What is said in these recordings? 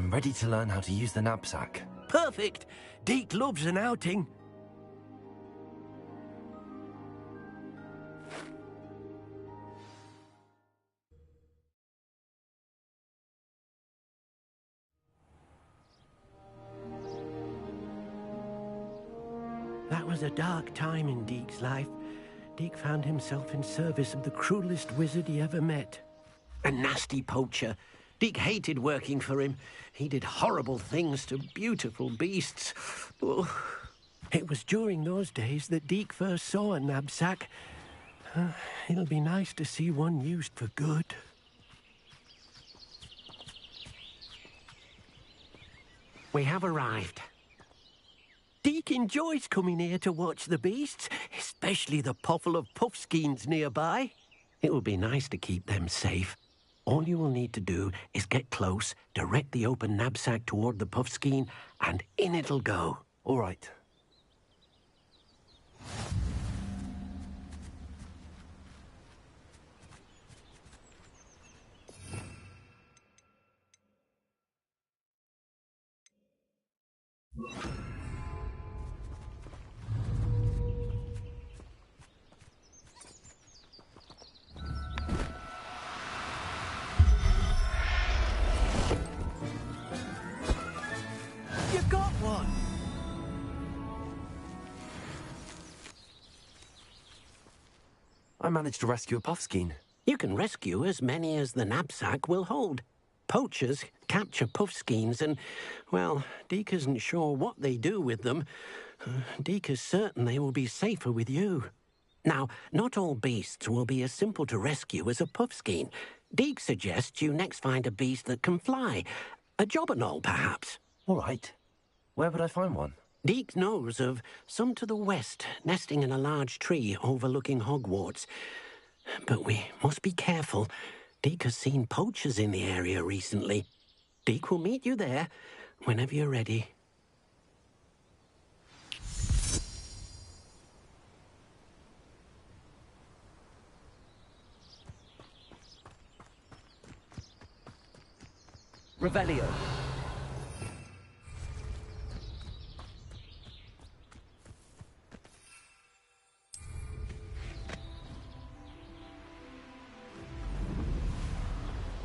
I'm ready to learn how to use the knapsack. Perfect! Deke loves an outing. That was a dark time in Deke's life. Deke found himself in service of the cruelest wizard he ever met. A nasty poacher. Deke hated working for him. He did horrible things to beautiful beasts. Oh. It was during those days that Deke first saw a knapsack. It'll be nice to see one used for good. We have arrived. Deke enjoys coming here to watch the beasts, especially the potful of puffskeins nearby. It will be nice to keep them safe. All you will need to do is get close, direct the open knapsack toward the puffskein, and in it'll go. All right. You got one! I managed to rescue a puffskein. You can rescue as many as the knapsack will hold. Poachers capture puffskeins and, well, Deke isn't sure what they do with them. Deke is certain they will be safer with you. Now, not all beasts will be as simple to rescue as a puffskein. Deke suggests you next find a beast that can fly. A jobberknoll, perhaps. All right. Where would I find one? Deke knows of some to the west, nesting in a large tree overlooking Hogwarts. But we must be careful. Deke has seen poachers in the area recently. Deke will meet you there whenever you're ready. Revelio.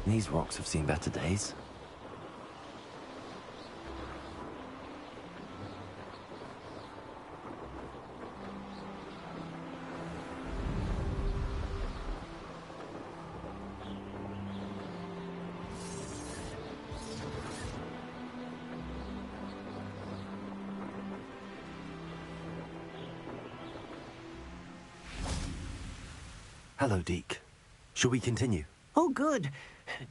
These rocks have seen better days. Hello, Deke. Shall we continue? Oh, good.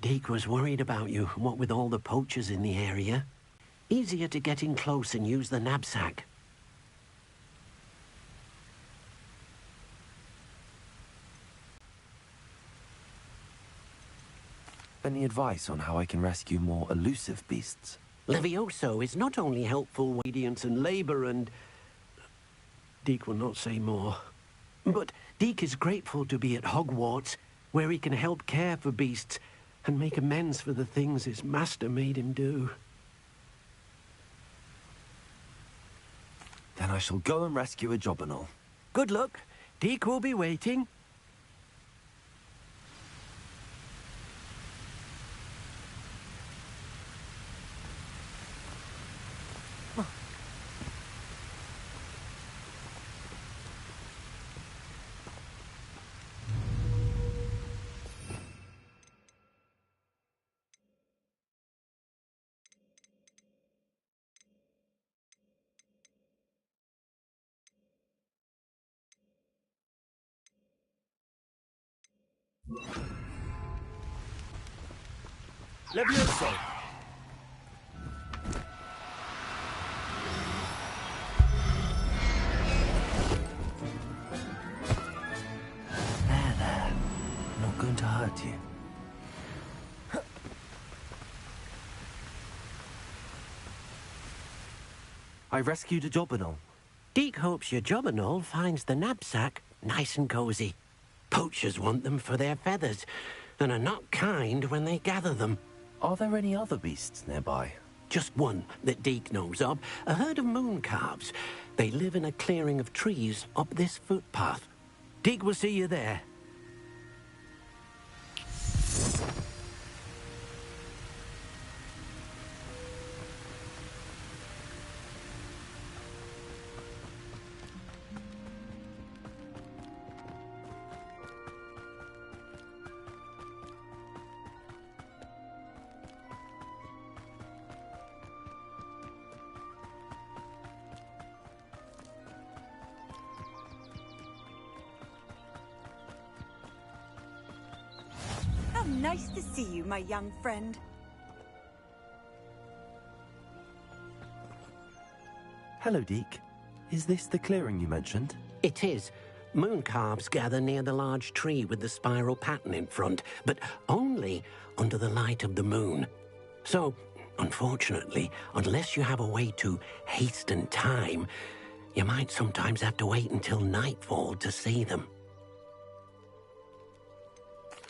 Deke was worried about you, what with all the poachers in the area. Easier to get in close and use the knapsack. Any advice on how I can rescue more elusive beasts? Levioso is not only helpful with obedience and labor and... Deke will not say more. But Deke is grateful to be at Hogwarts, where he can help care for beasts and make amends for the things his master made him do. Then I shall go and rescue a jobberknoll. Good luck. Deke will be waiting. Levioso! There. Not going to hurt you. I rescued a jobberknoll. Deke hopes your jobberknoll finds the knapsack nice and cozy. Poachers want them for their feathers and are not kind when they gather them. Are there any other beasts nearby? Just one that Deke knows of, a herd of moon calves. They live in a clearing of trees up this footpath. Deke will see you there. Nice to see you, my young friend. Hello, Deke. Is this the clearing you mentioned? It is. Moon calves gather near the large tree with the spiral pattern in front, but only under the light of the moon. So, unfortunately, unless you have a way to hasten time, you might sometimes have to wait until nightfall to see them.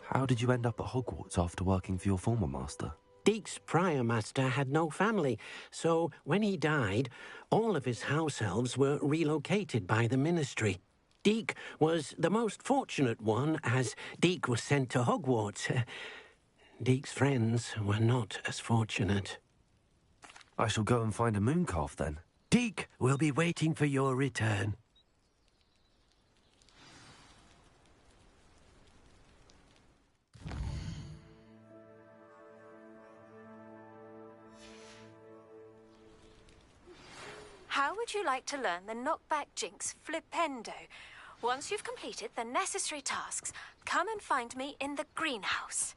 How did you end up at Hogwarts after working for your former master? Deke's prior master had no family, so when he died, all of his house elves were relocated by the ministry. Deke was the most fortunate one, as Deke was sent to Hogwarts. Deke's friends were not as fortunate. I shall go and find a moon calf then. Deke will be waiting for your return. How would you like to learn the knockback jinx flipendo? Once you've completed the necessary tasks, come and find me in the greenhouse.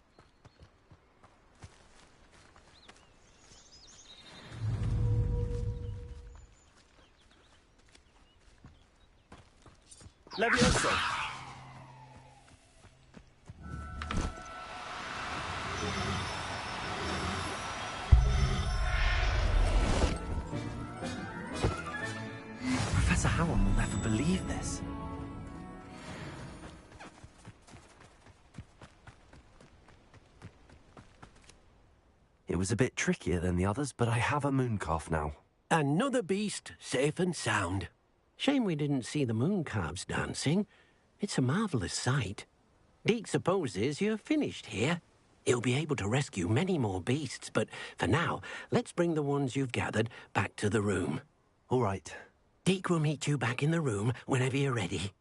Levioso! Professor Howard will never believe this. It was a bit trickier than the others, but I have a moon calf now. Another beast, safe and sound. Shame we didn't see the moon calves dancing. It's a marvelous sight. Deke supposes you're finished here. He'll be able to rescue many more beasts, but for now, let's bring the ones you've gathered back to the room. All right. Deke will meet you back in the room whenever you're ready.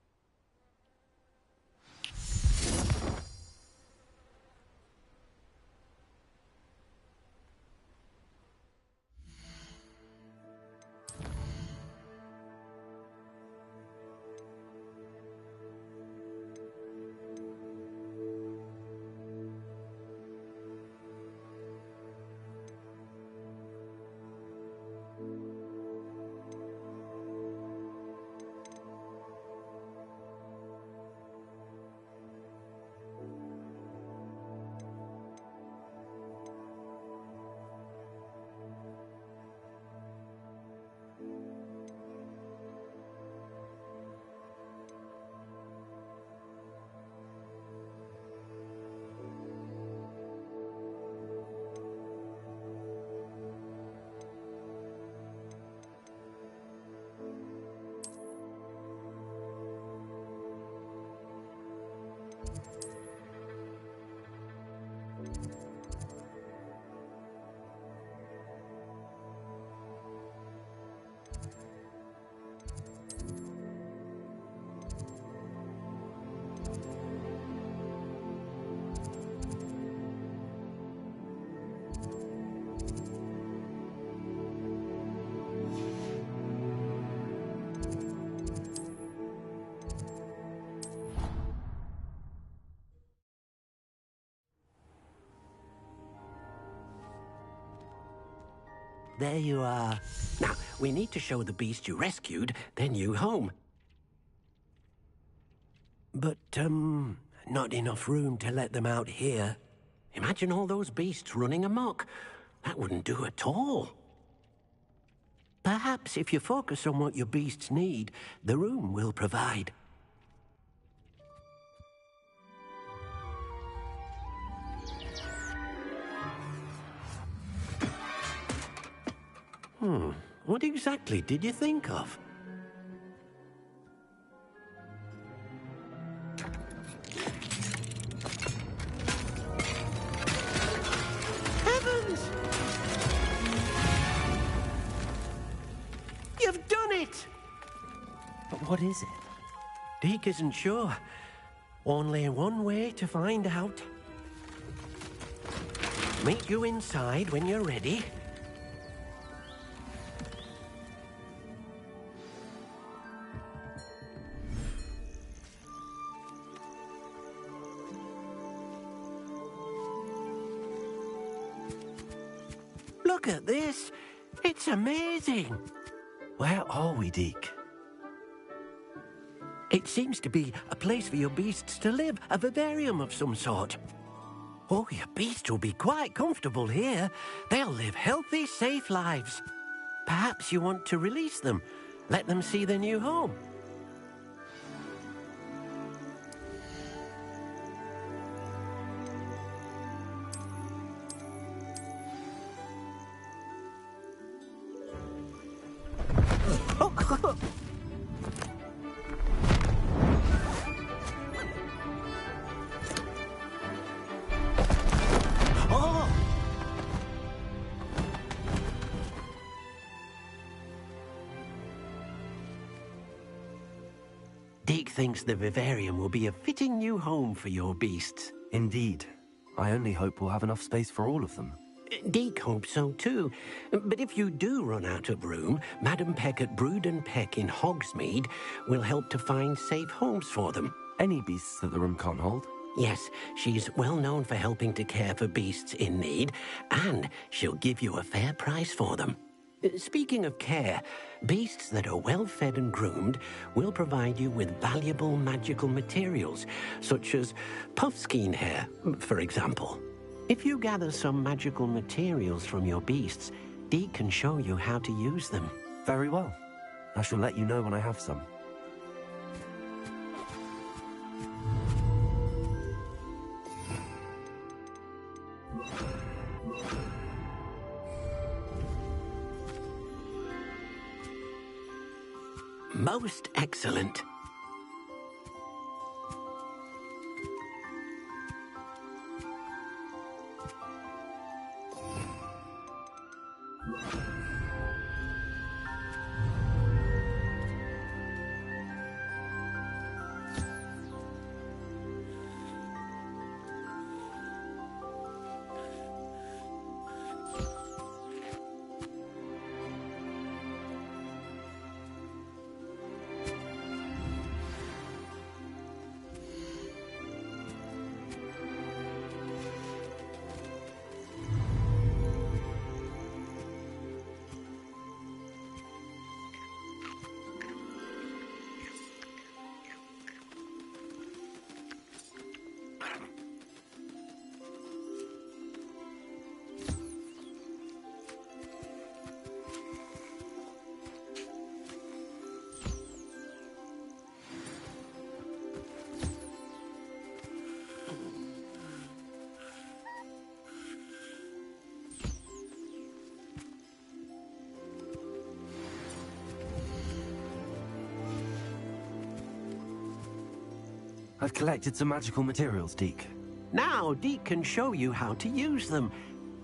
There you are. Now, we need to show the beast you rescued their new home. But, not enough room to let them out here. Imagine all those beasts running amok. That wouldn't do at all. Perhaps if you focus on what your beasts need, the room will provide. What exactly did you think of? Heavens! You've done it! But what is it? Deke isn't sure. Only one way to find out. Meet you inside when you're ready. Look at this. It's amazing. Where are we, Deke? It seems to be a place for your beasts to live, a vivarium of some sort. Oh, your beasts will be quite comfortable here. They'll live healthy, safe lives. Perhaps you want to release them, let them see their new home. Deke thinks the vivarium will be a fitting new home for your beasts. Indeed. I only hope we'll have enough space for all of them. Deke hopes so too. But if you do run out of room, Madam Peck at Brood and Peck in Hogsmeade will help to find safe homes for them. Any beasts that the room can't hold? Yes, she's well known for helping to care for beasts in need, and she'll give you a fair price for them. Speaking of care, beasts that are well fed and groomed will provide you with valuable magical materials, such as puffskein hair, for example. If you gather some magical materials from your beasts, Deke can show you how to use them. Very well. I shall let you know when I have some. Most excellent. I've collected some magical materials, Deke. Now Deke can show you how to use them.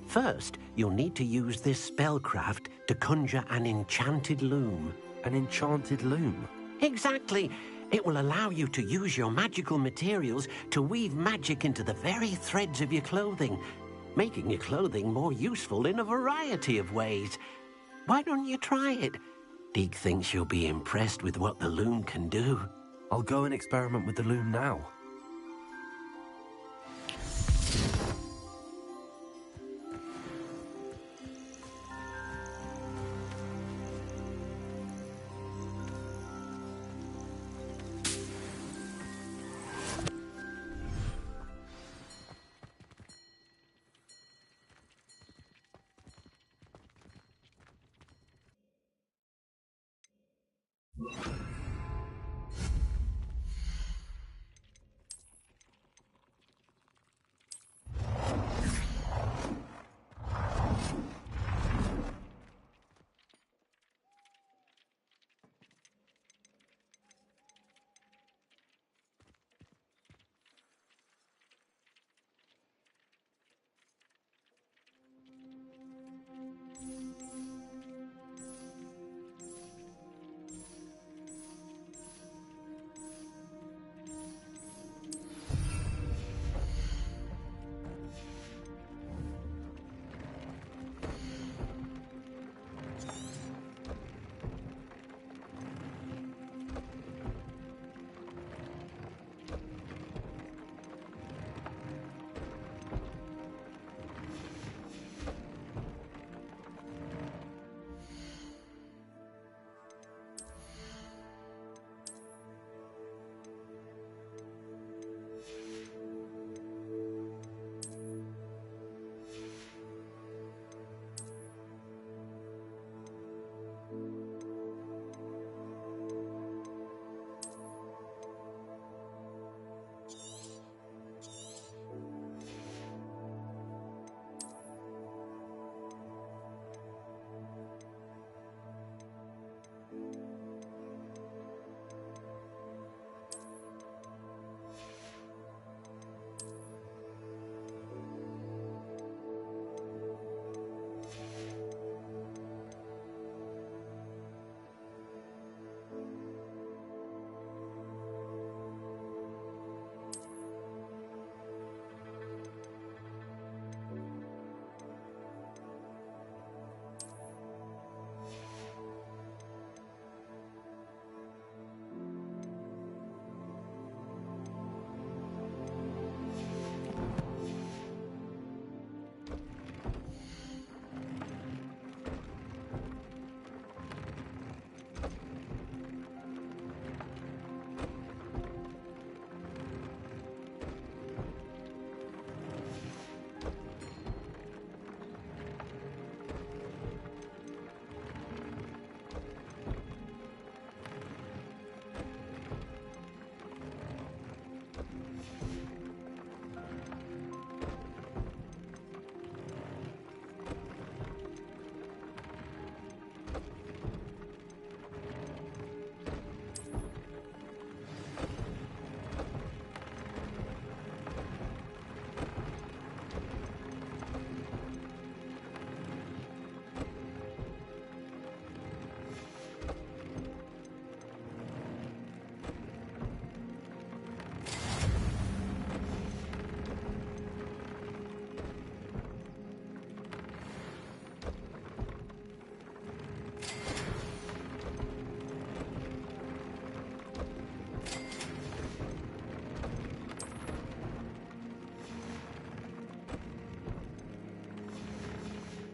First, you'll need to use this spellcraft to conjure an enchanted loom. An enchanted loom? Exactly. It will allow you to use your magical materials to weave magic into the very threads of your clothing, making your clothing more useful in a variety of ways. Why don't you try it? Deke thinks you'll be impressed with what the loom can do. I'll go and experiment with the loom now.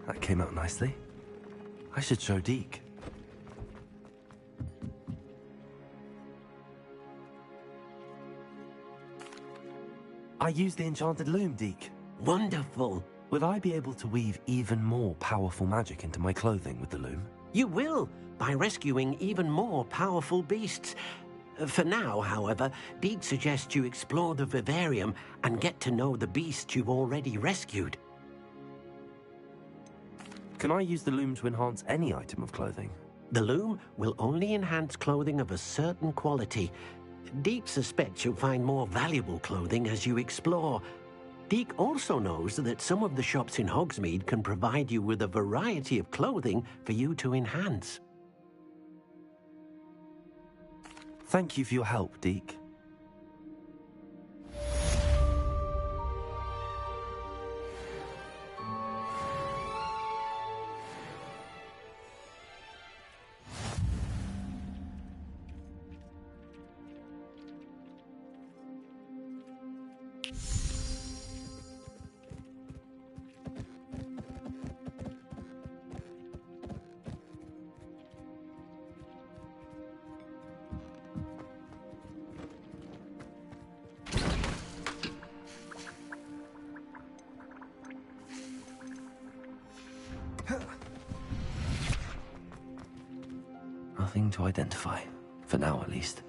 That came out nicely. I should show Deke. I used the enchanted loom, Deke. Wonderful. Will I be able to weave even more powerful magic into my clothing with the loom? You will, by rescuing even more powerful beasts. For now, however, Deke suggests you explore the vivarium and get to know the beasts you've already rescued. Can I use the loom to enhance any item of clothing? The loom will only enhance clothing of a certain quality. Deke suspects you'll find more valuable clothing as you explore. Deke also knows that some of the shops in Hogsmeade can provide you with a variety of clothing for you to enhance. Thank you for your help, Deke. Nothing to identify, for now at least.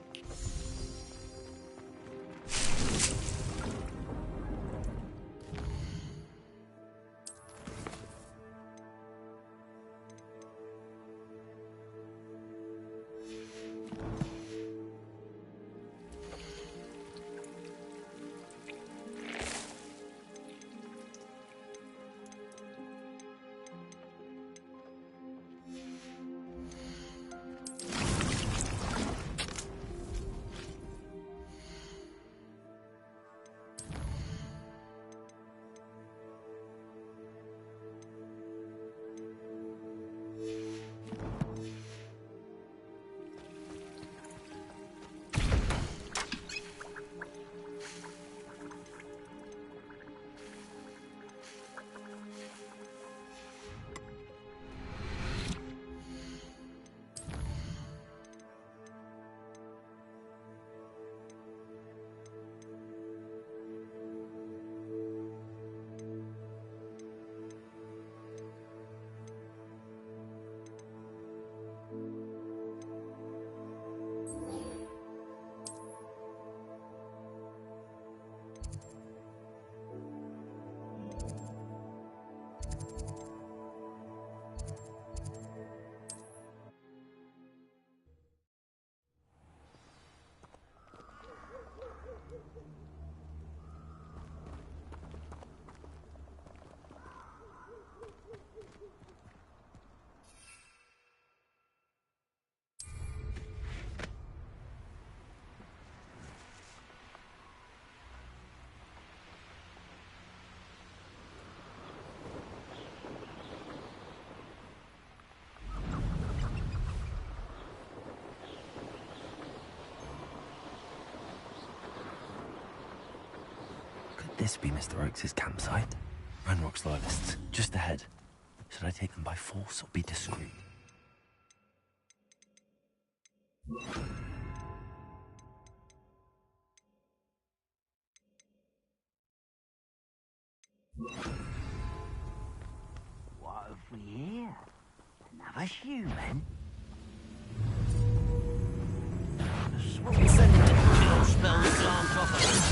This be Mr. Oakes' campsite? Ranrock's loyalists, just ahead. Should I take them by force or be discreet? What have we here? Another human? Send your spells aren't off.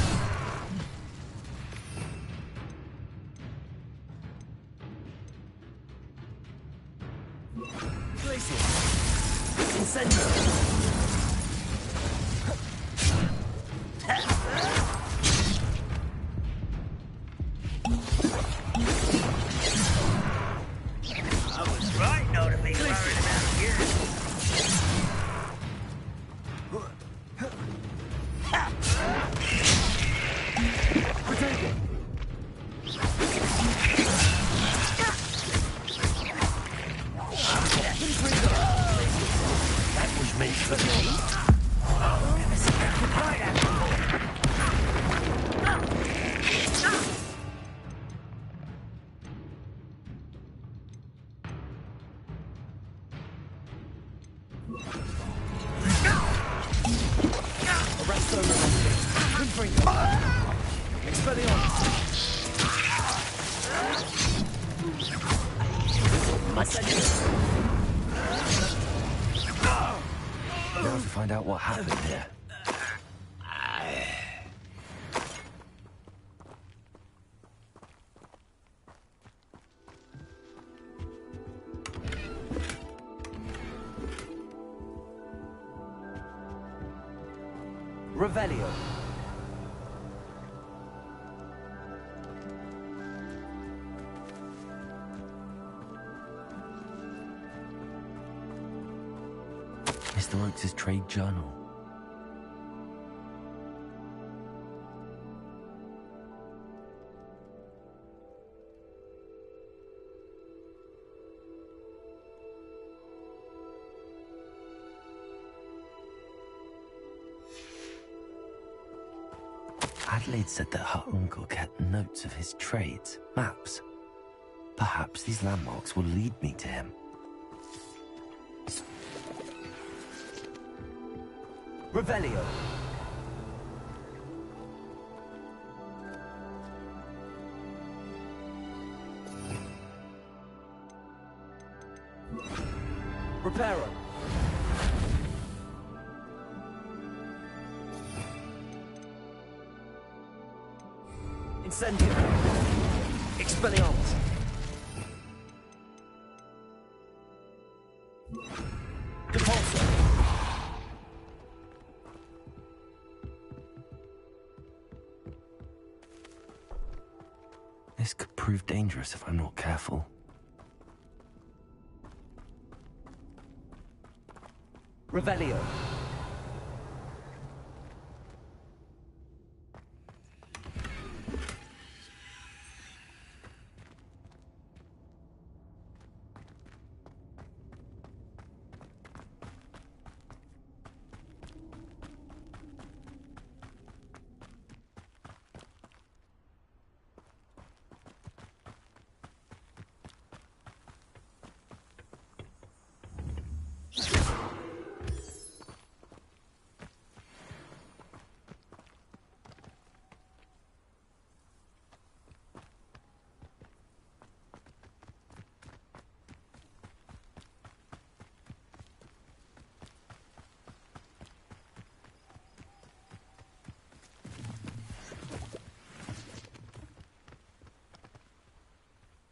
what happened here. Revelio. Mr. Oakes' trade journal. Adelaide said that her uncle kept notes of his trades, maps. Perhaps these landmarks will lead me to him. Revelio. Reparo. Incendio. Expelliarmus. Depulso. This could prove dangerous if I'm not careful. Revelio.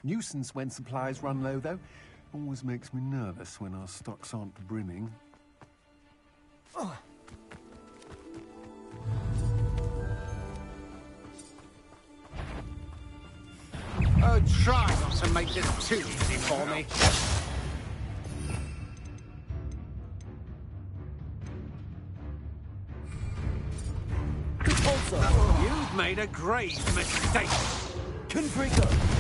Nuisance when supplies run low, though. Always makes me nervous when our stocks aren't brimming. Oh, try not to make this too easy for me. You've made a grave mistake. Confrigo.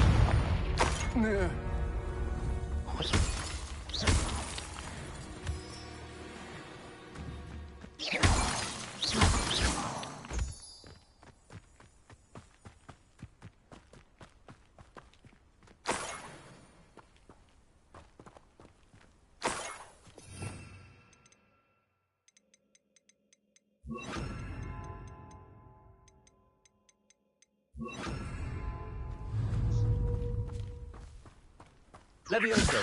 Levioso.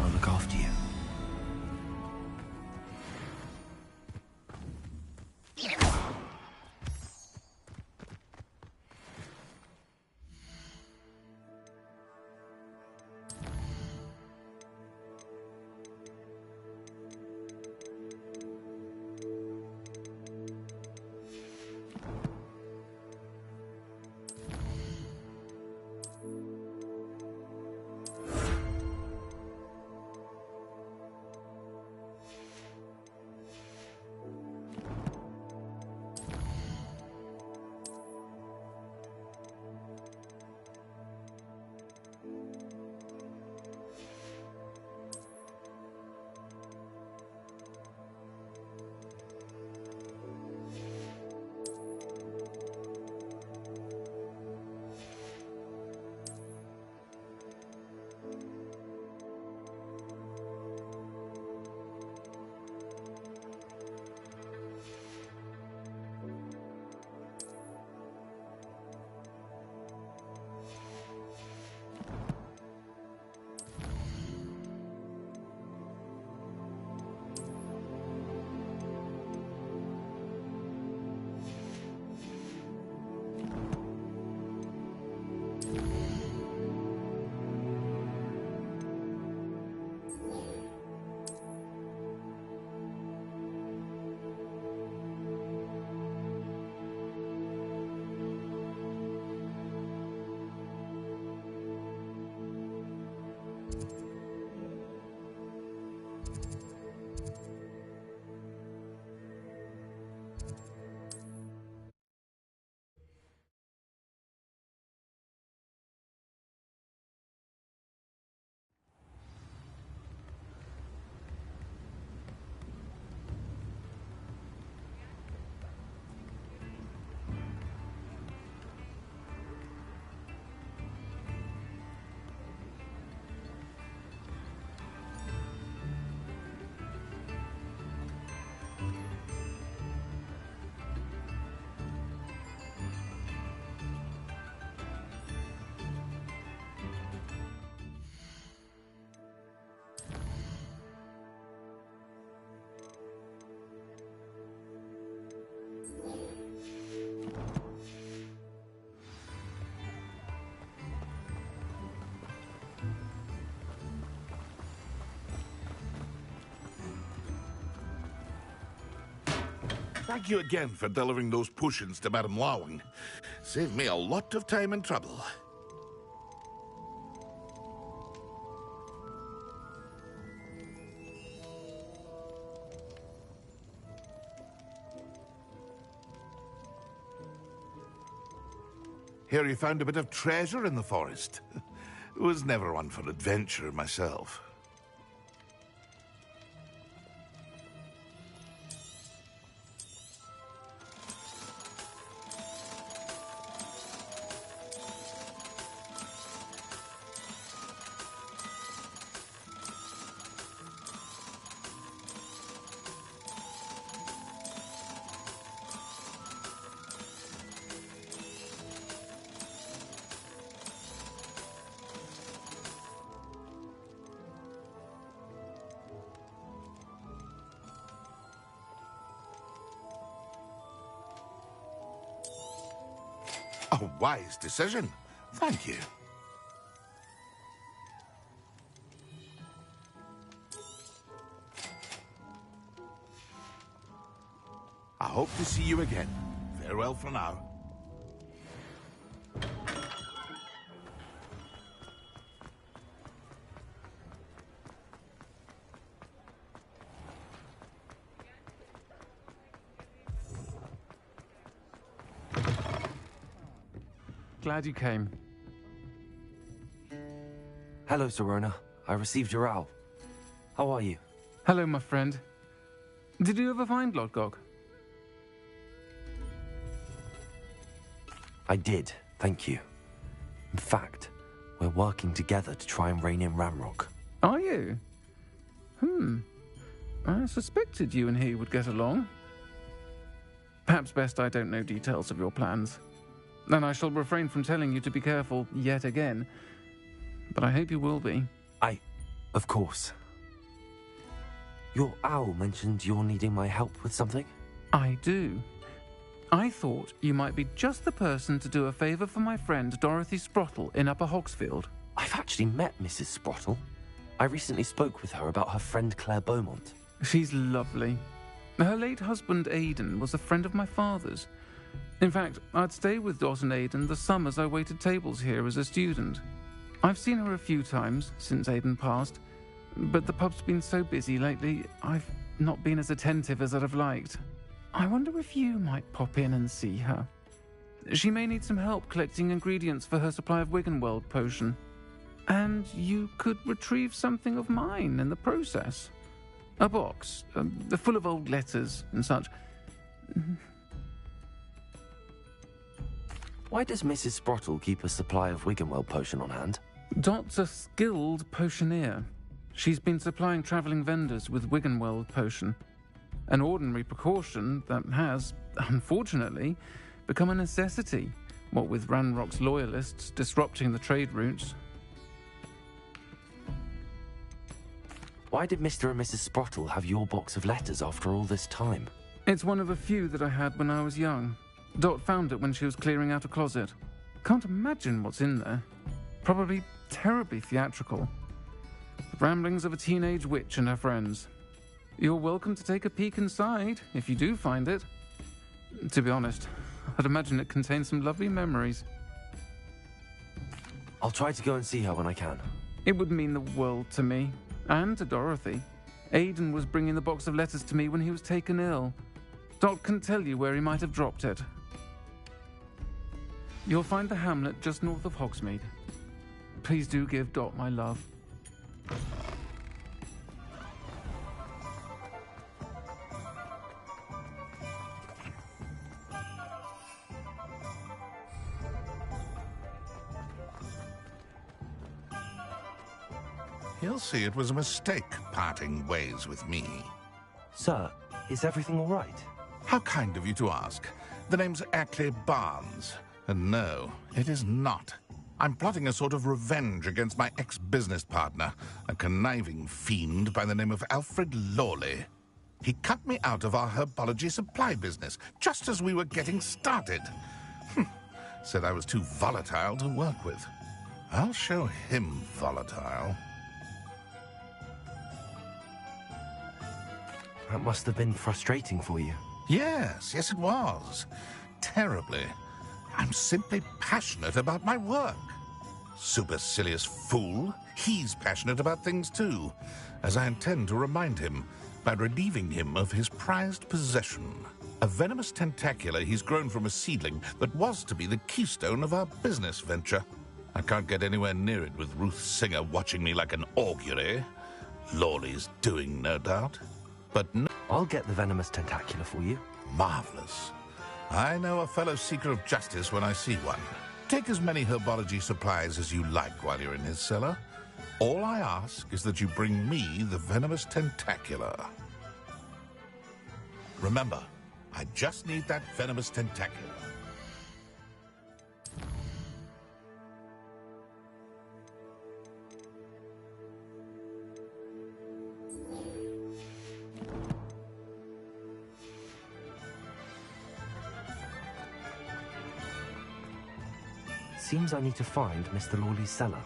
I'll look after you. thank you again for delivering those potions to Madame Lawing. Saved me a lot of time and trouble. Hear you found a bit of treasure in the forest. Was never one for adventure myself. A wise decision. Thank you. I hope to see you again. Farewell for now. Glad you came. Hello, Sirona. I received your owl. How are you? Hello, my friend. Did you ever find Lodgok? I did, thank you. In fact, we're working together to try and rein in Ramrock. Are you? I suspected you and he would get along. Perhaps best I don't know details of your plans. And I shall refrain from telling you to be careful yet again. But I hope you will be. Of course. Your owl mentioned you're needing my help with something? I do. I thought you might be just the person to do a favour for my friend Dorothy Sprottle in Upper Hogsfield. I've actually met Mrs. Sprottle. I recently spoke with her about her friend Claire Beaumont. She's lovely. Her late husband Aidan was a friend of my father's. In fact, I'd stay with Dot and Aidan the summers I waited tables here as a student. I've seen her a few times since Aidan passed, but the pub's been so busy lately, I've not been as attentive as I'd have liked. I wonder if you might pop in and see her. She may need some help collecting ingredients for her supply of Wiggenweld potion. And you could retrieve something of mine in the process. A box, full of old letters and such. Why does Mrs. Sprottle keep a supply of Wiggenweld potion on hand? Dot's a skilled potioneer. She's been supplying travelling vendors with Wiggenweld potion. An ordinary precaution that has, unfortunately, become a necessity, what with Ranrock's loyalists disrupting the trade routes. Why did Mr. and Mrs. Sprottle have your box of letters after all this time? It's one of a few that I had when I was young. Dot found it when she was clearing out a closet. Can't imagine what's in there. Probably terribly theatrical. The ramblings of a teenage witch and her friends. You're welcome to take a peek inside, if you do find it. To be honest, I'd imagine it contains some lovely memories. I'll try to go and see her when I can. It would mean the world to me, and to Dorothy. Aidan was bringing the box of letters to me when he was taken ill. Dot can tell you where he might have dropped it. You'll find the hamlet just north of Hogsmeade. Please do give Dot my love. He'll see it was a mistake parting ways with me. Sir, is everything all right? How kind of you to ask. The name's Ackley Barnes. And no, it is not. I'm plotting a sort of revenge against my ex-business partner, a conniving fiend by the name of Alfred Lawley. He cut me out of our herbology supply business just as we were getting started. Said I was too volatile to work with. I'll show him volatile. That must have been frustrating for you. Yes, yes it was. Terribly. I'm simply passionate about my work. Supercilious fool. He's passionate about things too, as I intend to remind him by relieving him of his prized possession. A venomous tentacula he's grown from a seedling that was to be the keystone of our business venture. I can't get anywhere near it with Ruth Singer watching me like an augury. Lawley's doing, no doubt. But no... I'll get the venomous tentacula for you. Marvelous. I know a fellow seeker of justice when I see one. Take as many herbology supplies as you like while you're in his cellar. All I ask is that you bring me the venomous tentacula. Remember, I just need that venomous tentacula. Seems I need to find Mr. Lawley's cellar.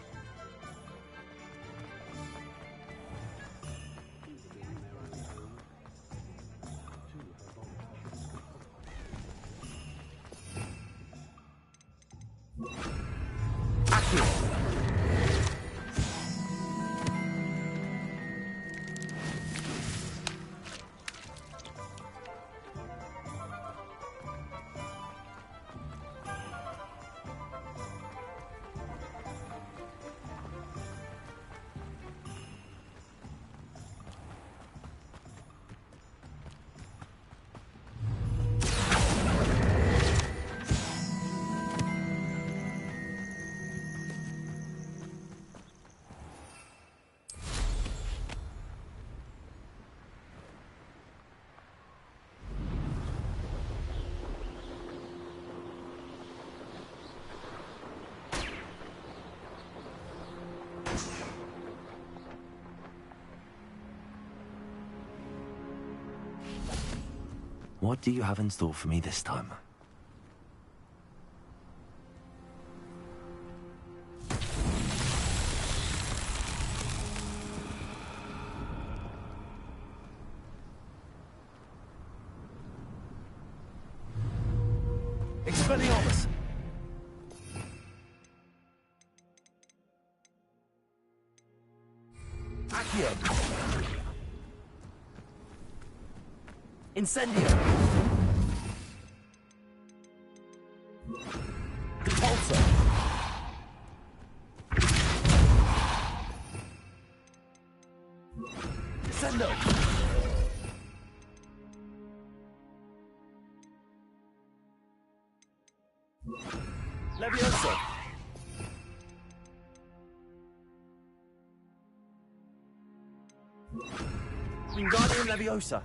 What do you have in store for me this time? Expelliarmus! Accio! Incendio! Repulsor! Descendo! Levioso! Wingardium Leviosa!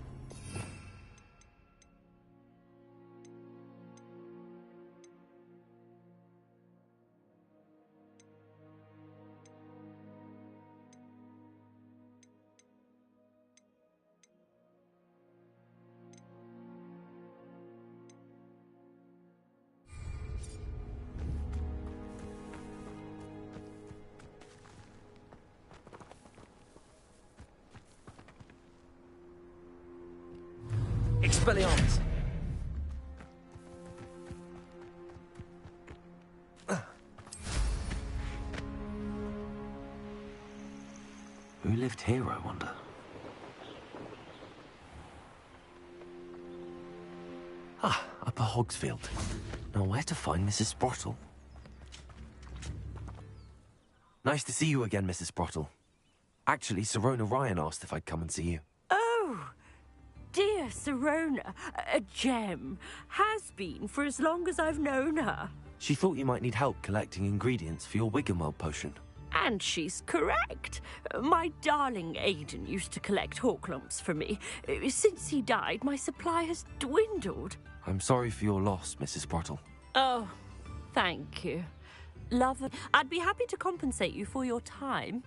Expelliarmus! Who lived here, I wonder? Ah, Upper Hogsfield. Now where to find Mrs. Sprottle? Nice to see you again, Mrs. Sprottle. Actually, Sirona Ryan asked if I'd come and see you. Oh, dear Sirona, a gem. Has been for as long as I've known her. She thought you might need help collecting ingredients for your Wiggenweld potion. And she's correct. My darling Aidan used to collect hawk lumps for me. Since he died, my supply has dwindled. I'm sorry for your loss, Mrs. Sprottle. Oh, thank you. Love, I'd be happy to compensate you for your time.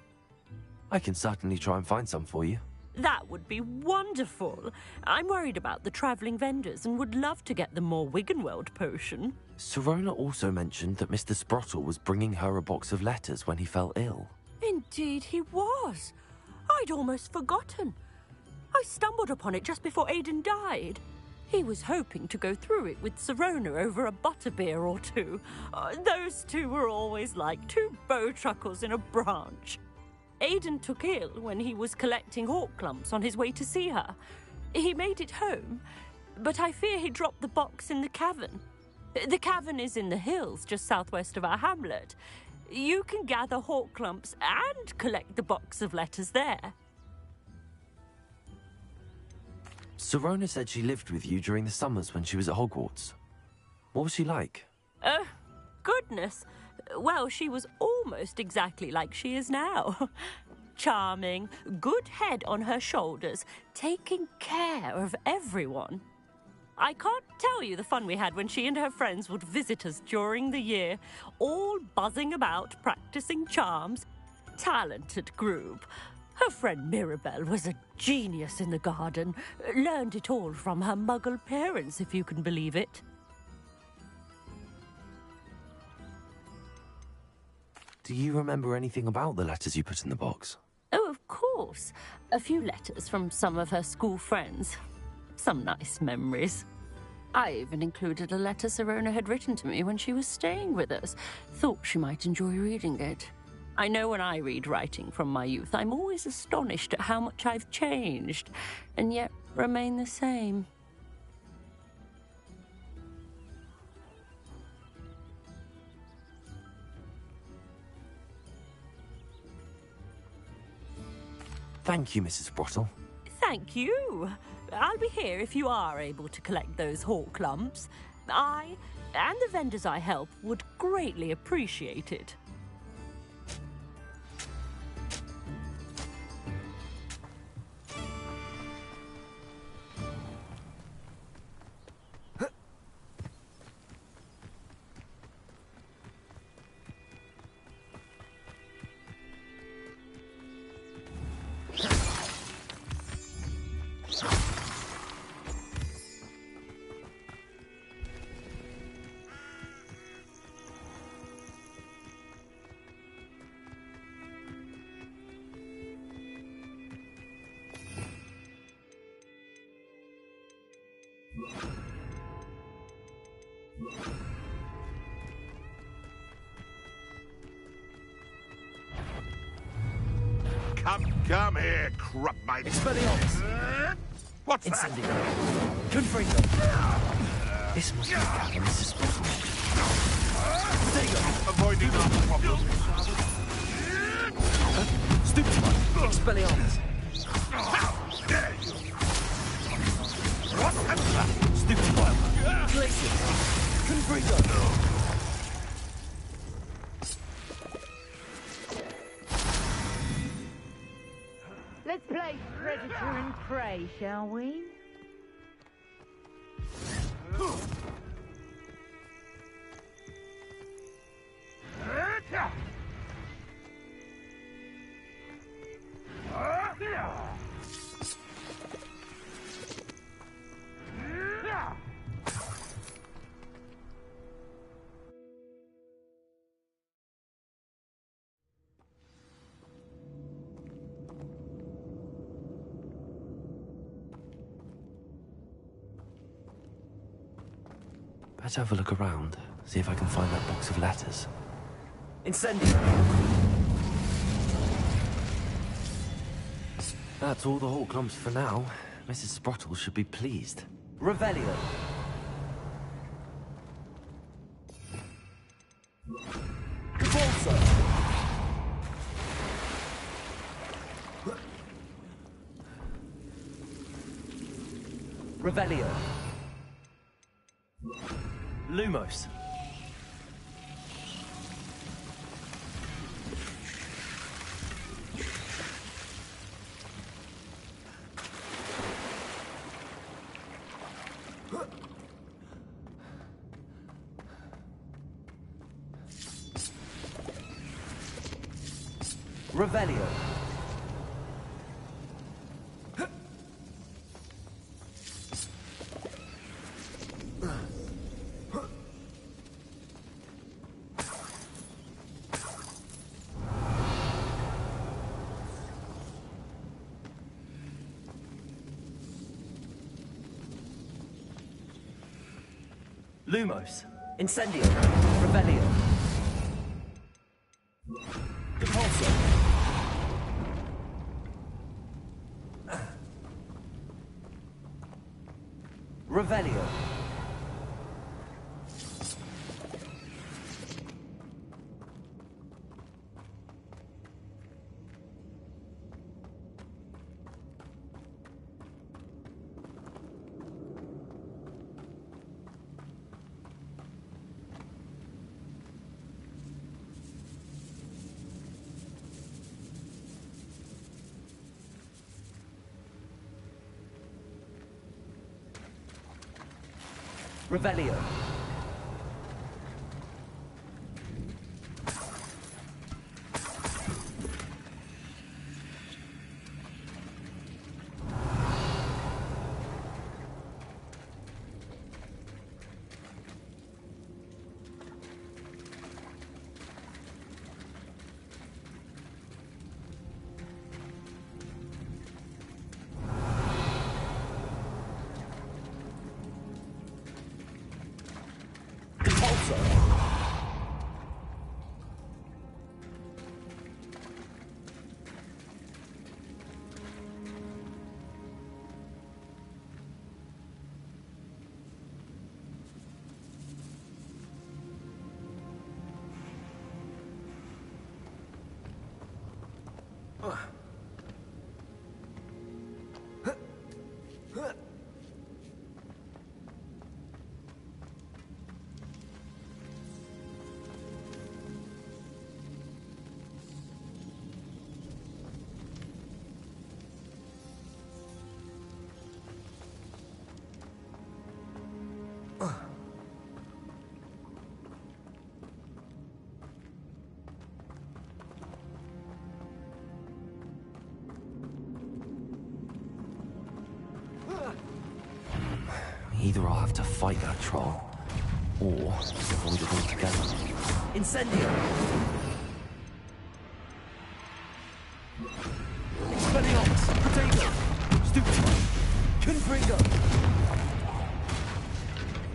I can certainly try and find some for you. That would be wonderful. I'm worried about the travelling vendors and would love to get them more Wiggenweld potion. Sirona also mentioned that Mr. Sprottle was bringing her a box of letters when he fell ill. Indeed he was. I'd almost forgotten. I stumbled upon it just before Aidan died. He was hoping to go through it with Sirona over a butterbeer or two. Those two were always like two bowtruckles in a branch. Aidan took ill when he was collecting hawk clumps on his way to see her. He made it home, but I fear he dropped the box in the cavern. The cavern is in the hills just southwest of our hamlet. You can gather hawk clumps and collect the box of letters there. Sirona said she lived with you during the summers when she was at Hogwarts. What was she like? Goodness. Well, she was almost exactly like she is now. Charming, good head on her shoulders, taking care of everyone. I can't tell you the fun we had when she and her friends would visit us during the year, all buzzing about, practicing charms. Talented group. Her friend Mirabelle was a genius in the garden. Learned it all from her muggle parents, if you can believe it. Do you remember anything about the letters you put in the box? Oh, of course. A few letters from some of her school friends. Some nice memories. I even included a letter Sirona had written to me when she was staying with us. Thought she might enjoy reading it. I know when I read writing from my youth, I'm always astonished at how much I've changed, and yet remain the same. Thank you, Mrs. Sprottle. Thank you. I'll be here if you are able to collect those hawk clumps. I, and the vendors I help, would greatly appreciate it. Come here, crop my... Expelliarmus! What's Incendio! that? Confringo! This must be the cavern, Mrs. Sprottle. Stego! Avoiding our problems. Stupefy! Expelliarmus! How dare you! What has that? Stupefy! Glacier! Confringo! Let's play Predator and Prey, shall we? Better have a look around, see if I can find that box of letters. Incendio! That's all the hawk clumps for now. Mrs. Sprottle should be pleased. Revelio! Convulso! Revelio! Lumos! Revelio! Lumos. Incendio. Revelio. Repulsor. Revelio. Revelio. Either I'll have to fight that troll, or avoid it altogether. Incendio. Expelliarmus. Potato. Stupefy. Confringo.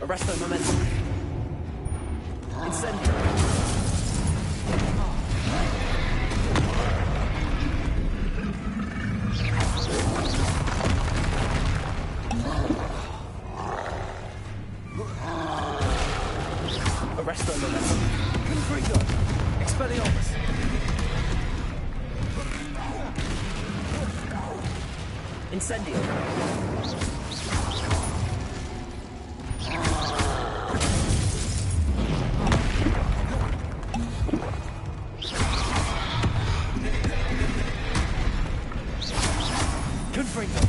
Arresto momentum. Incendio. Arresto momentum. Confringo. Expelliarmus. Incendio. Confringo.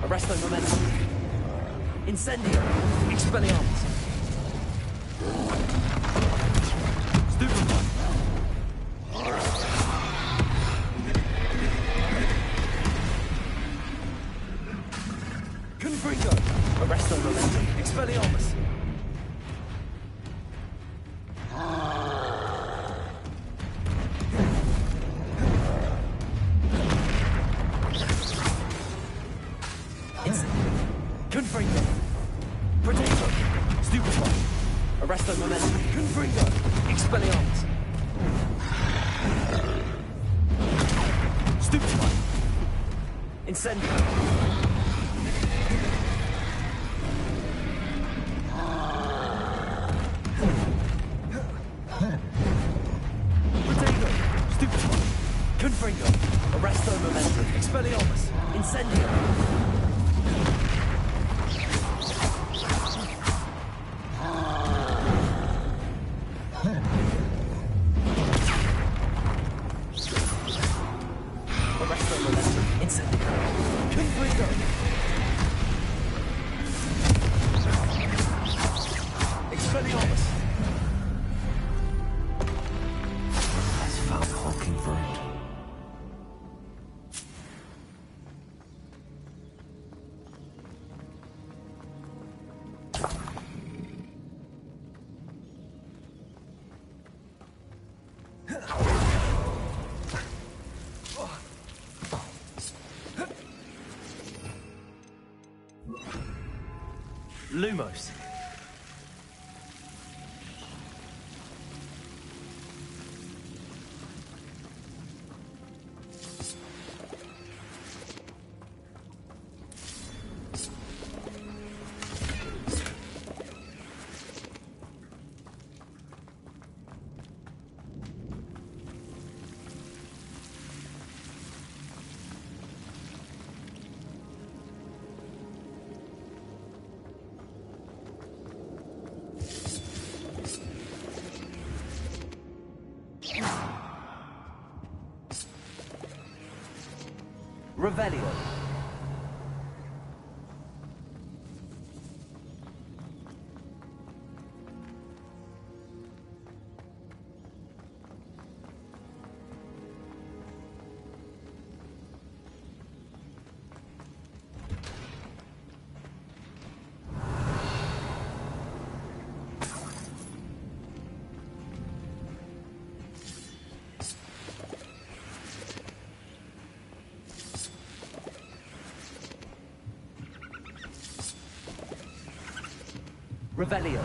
Arresto momentum. Incendio. Expelliarmus. Stupefy. Confringo. Arresto momentum. Expelliarmus. Confringo. Potato. Stupefy. Arresto momentum. Confringo. Expelliarmus. Stupefy. Incendio. Potato. Stupefy. Confringo. Arresto momentum. Expelliarmus. Incendio. Arresto momentum. Incendio. Confringo. Expelliarmus. That's foul hulking brute. Lumos. Revelio. Revelio.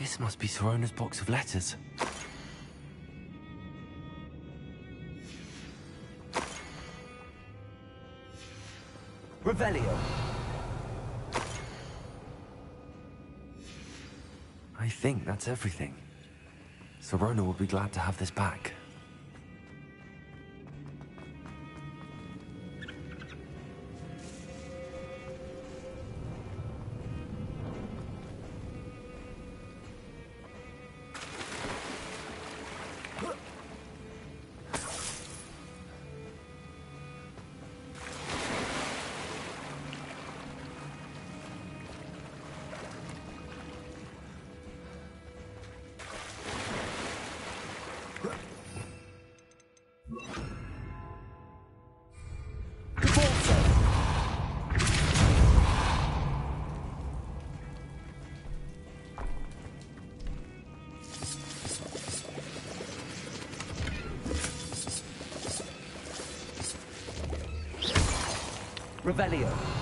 This must be Sorona's box of letters. Revelio. I think that's everything. Sorona will be glad to have this back. Revelio.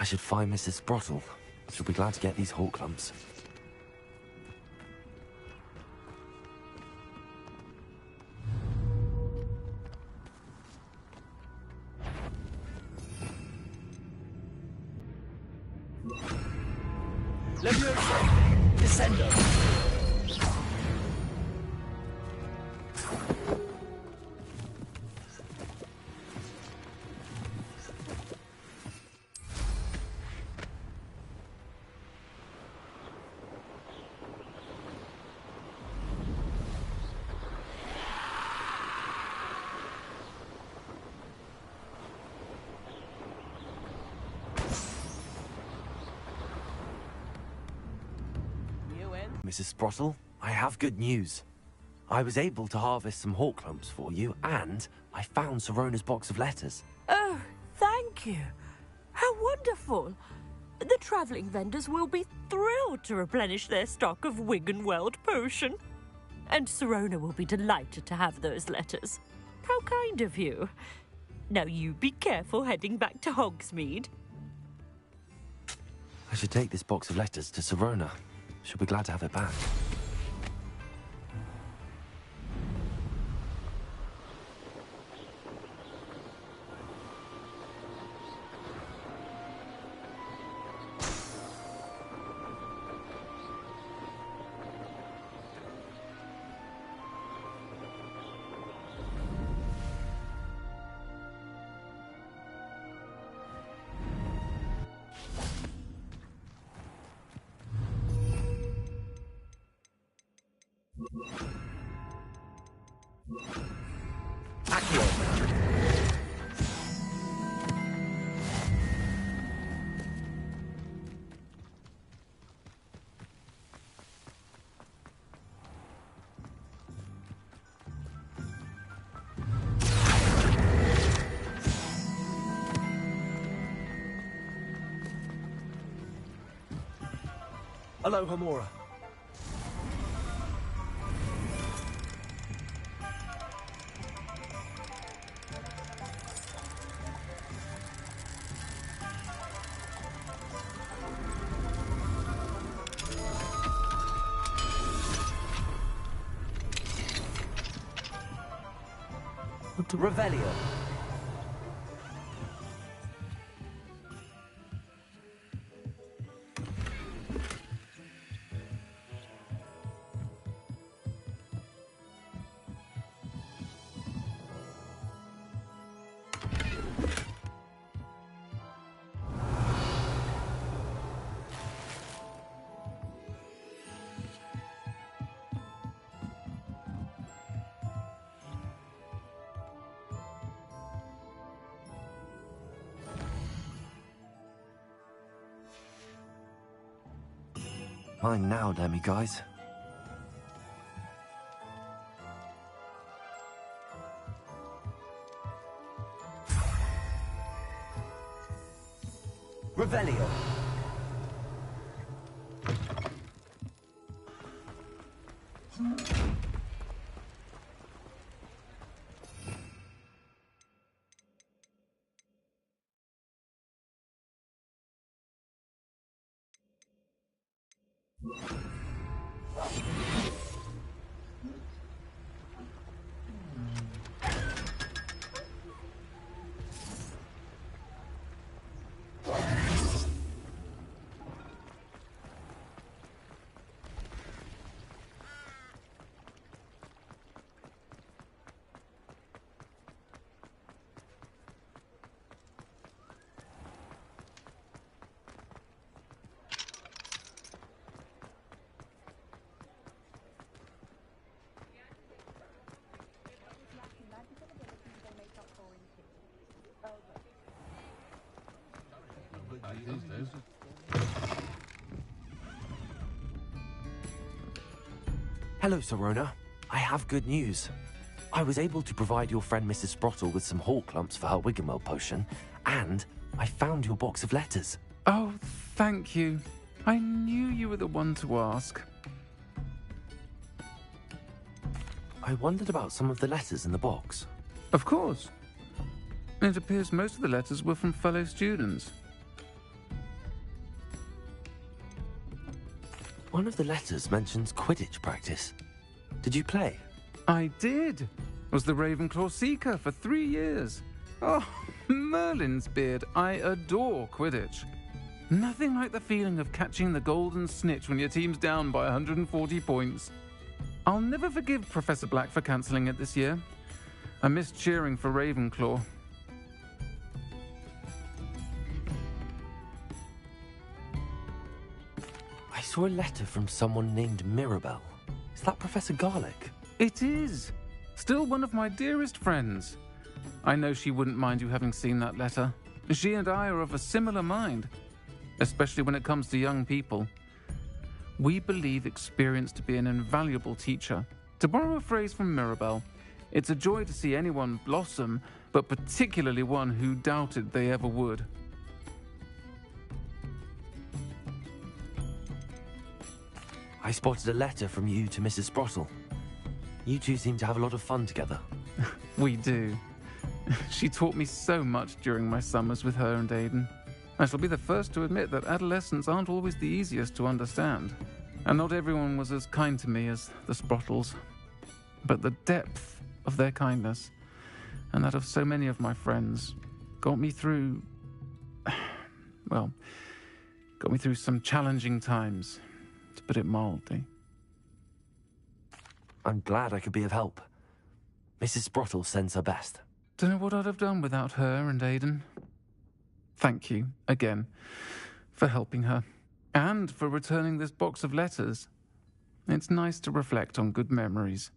I should find Mrs. Sprottle. She'll be glad to get these hawk lumps. Leviosa. Descendo. Mrs. Sprottle. I have good news. I was able to harvest some hawk lumps for you, and I found Sirona's box of letters. Oh, thank you. How wonderful. The travelling vendors will be thrilled to replenish their stock of Wiggenweld potion. And Sirona will be delighted to have those letters. How kind of you. Now you be careful heading back to Hogsmeade. I should take this box of letters to Sirona. She'll be glad to have it back. Hello, Hamora. Revelio. Mine now, Demi guys. Revelio. Hello, Sirona. I have good news. I was able to provide your friend Mrs. Sprottle with some hawk lumps for her Wiggenweld potion, and I found your box of letters. Oh, thank you. I knew you were the one to ask. I wondered about some of the letters in the box. Of course. It appears most of the letters were from fellow students. One of the letters mentions Quidditch practice. Did you play? I did. Was the Ravenclaw Seeker for 3 years. Oh, Merlin's beard. I adore Quidditch. Nothing like the feeling of catching the golden snitch when your team's down by 140 points. I'll never forgive Professor Black for cancelling it this year. I missed cheering for Ravenclaw. I saw a letter from someone named Mirabelle. Is that Professor Garlick? It is. Still one of my dearest friends. I know she wouldn't mind you having seen that letter. She and I are of a similar mind, especially when it comes to young people. We believe experience to be an invaluable teacher. To borrow a phrase from Mirabelle, it's a joy to see anyone blossom, but particularly one who doubted they ever would. I spotted a letter from you to Mrs. Sprottle. You two seem to have a lot of fun together. We do. She taught me so much during my summers with her and Aidan. I shall be the first to admit that adolescents aren't always the easiest to understand. And not everyone was as kind to me as the Sprottles. But the depth of their kindness, and that of so many of my friends, got me through... well, got me through some challenging times, to put it mildly. I'm glad I could be of help. Mrs. Sprottle sends her best. Don't know what I'd have done without her and Aidan. Thank you, again, for helping her, and for returning this box of letters. It's nice to reflect on good memories.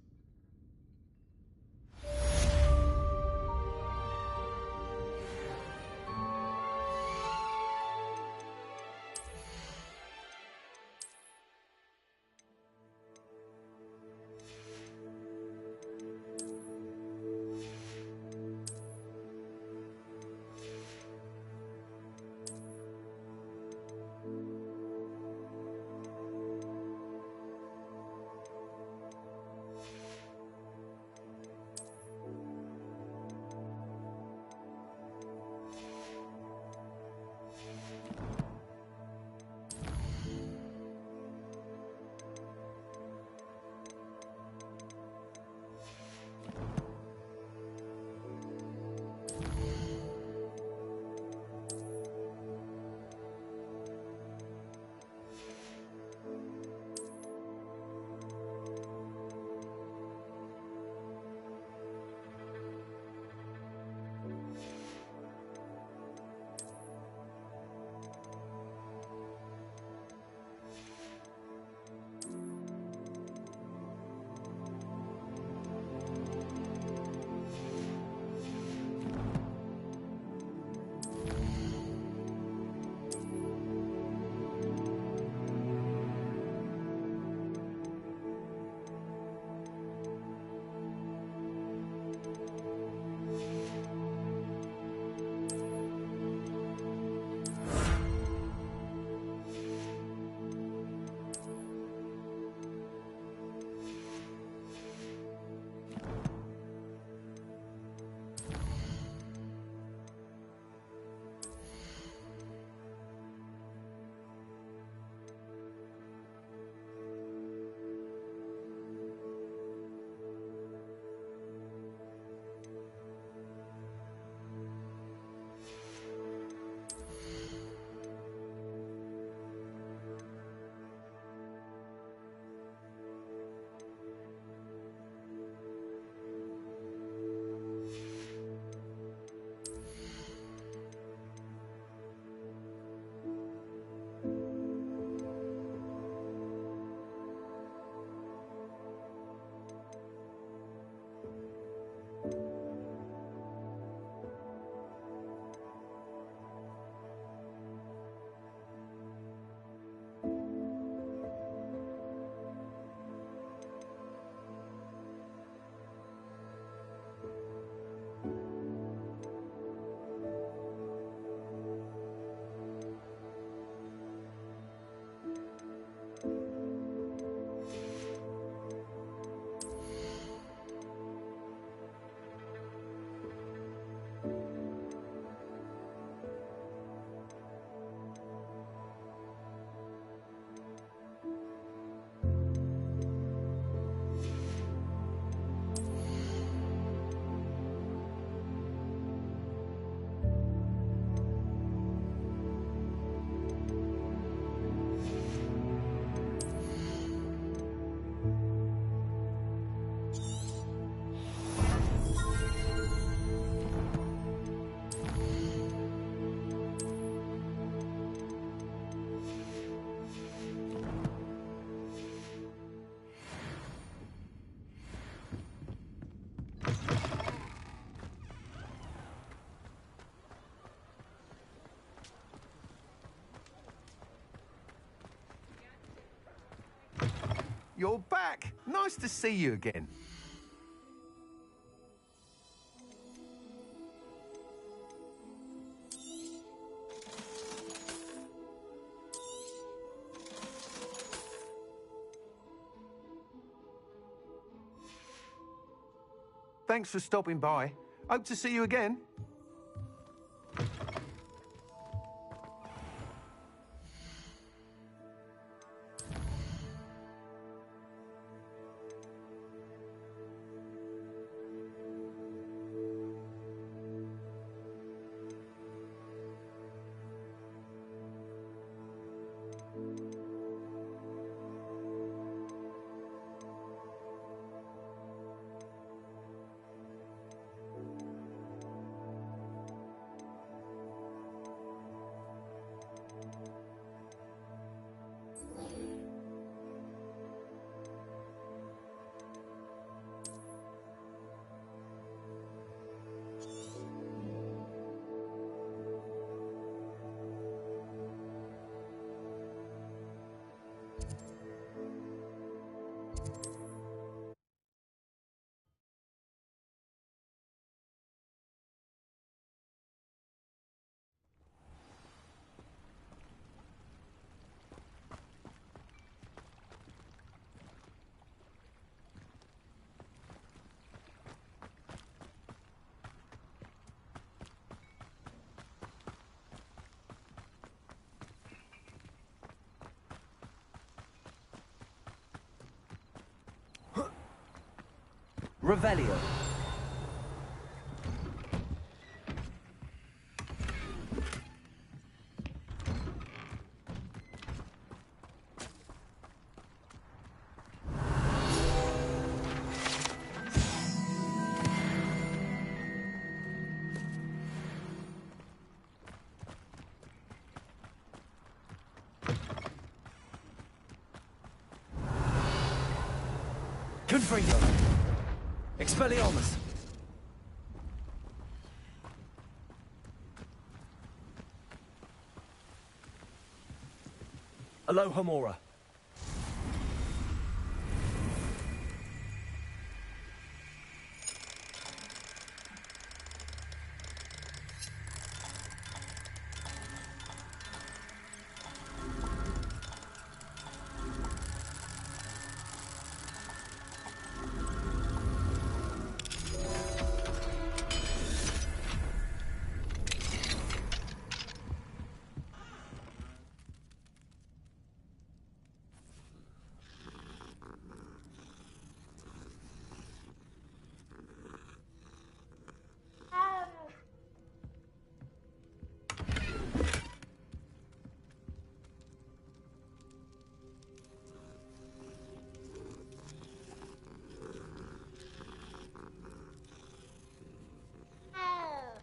you're back. Nice to see you again. Thanks for stopping by. Hope to see you again. Revelio. Confringo. Expelliarmus. Alohomora.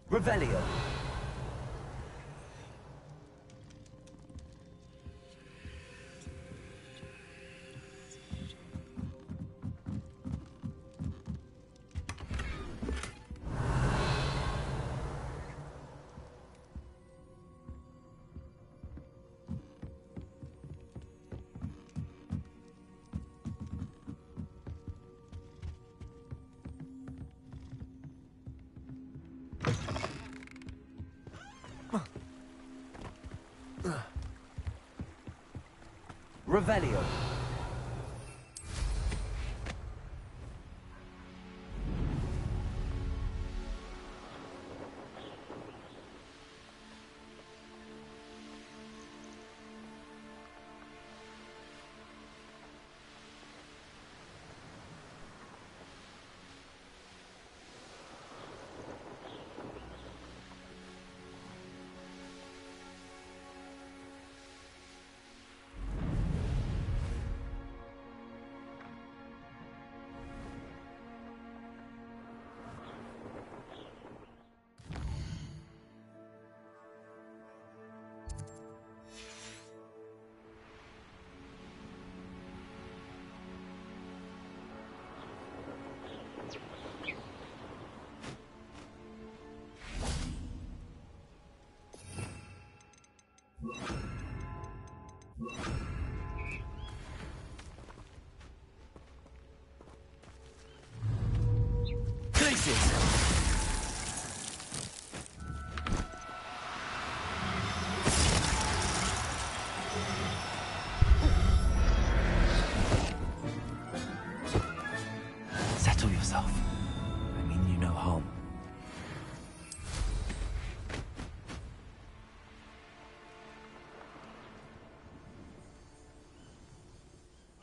Revelio. Revelio.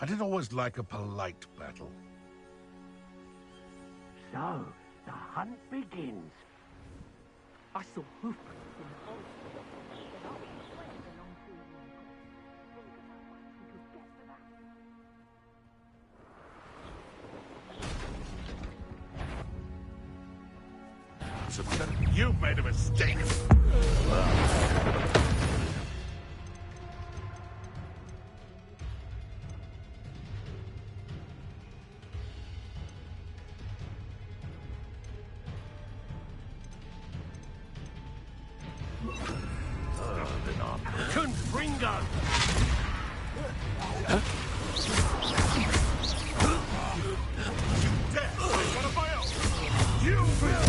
I did always like a polite battle. So, the hunt begins. I saw hoofprints in the forest. You've made a mistake. Confringo! You dare take one of my own! You will!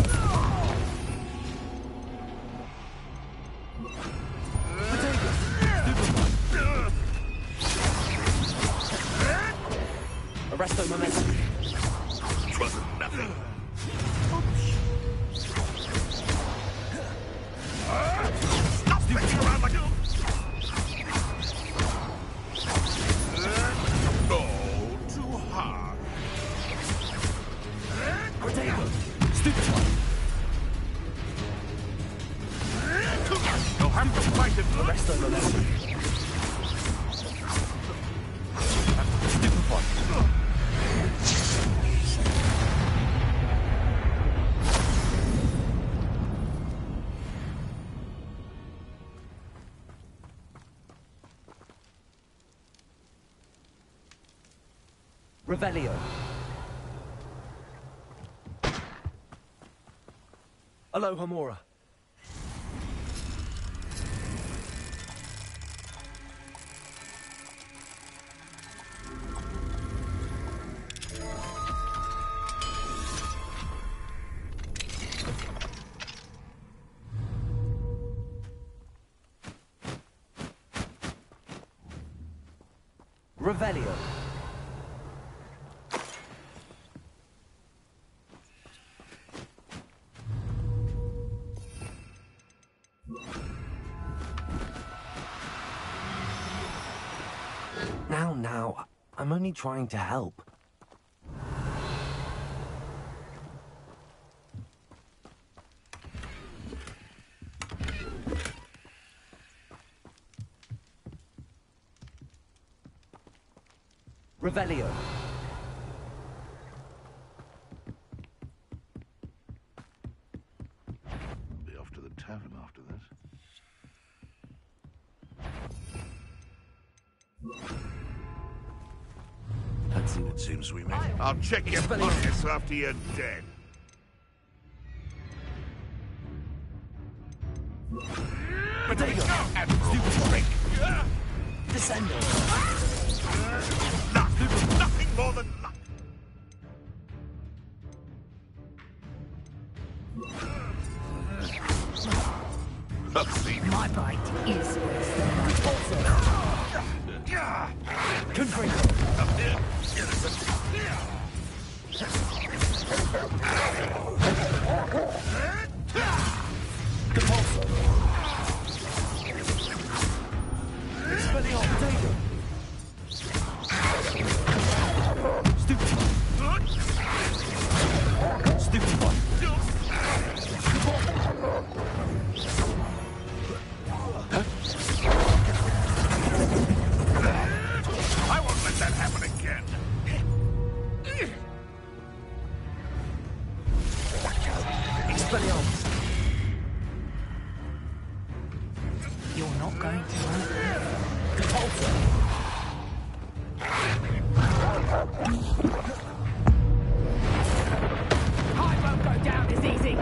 Arresto momentum. Wasn't nothing. Stop thinking around like you. No, too hard. Potato. Stupid one. You'll have to fight it. Arresto momentum. Stupid one. Revelio. Alohomora. Revelio. Now, I'm only trying to help. Revelio. Be off to the tavern after this. Let's see. It seems we met. I'll check your pockets after you're dead. Potato. Stupid trick. Descendo. Nothing more than luck. My bite is worse than Stupid one. I won't let that happen again. Expelliarmus. You're not going to I won't go down as easy.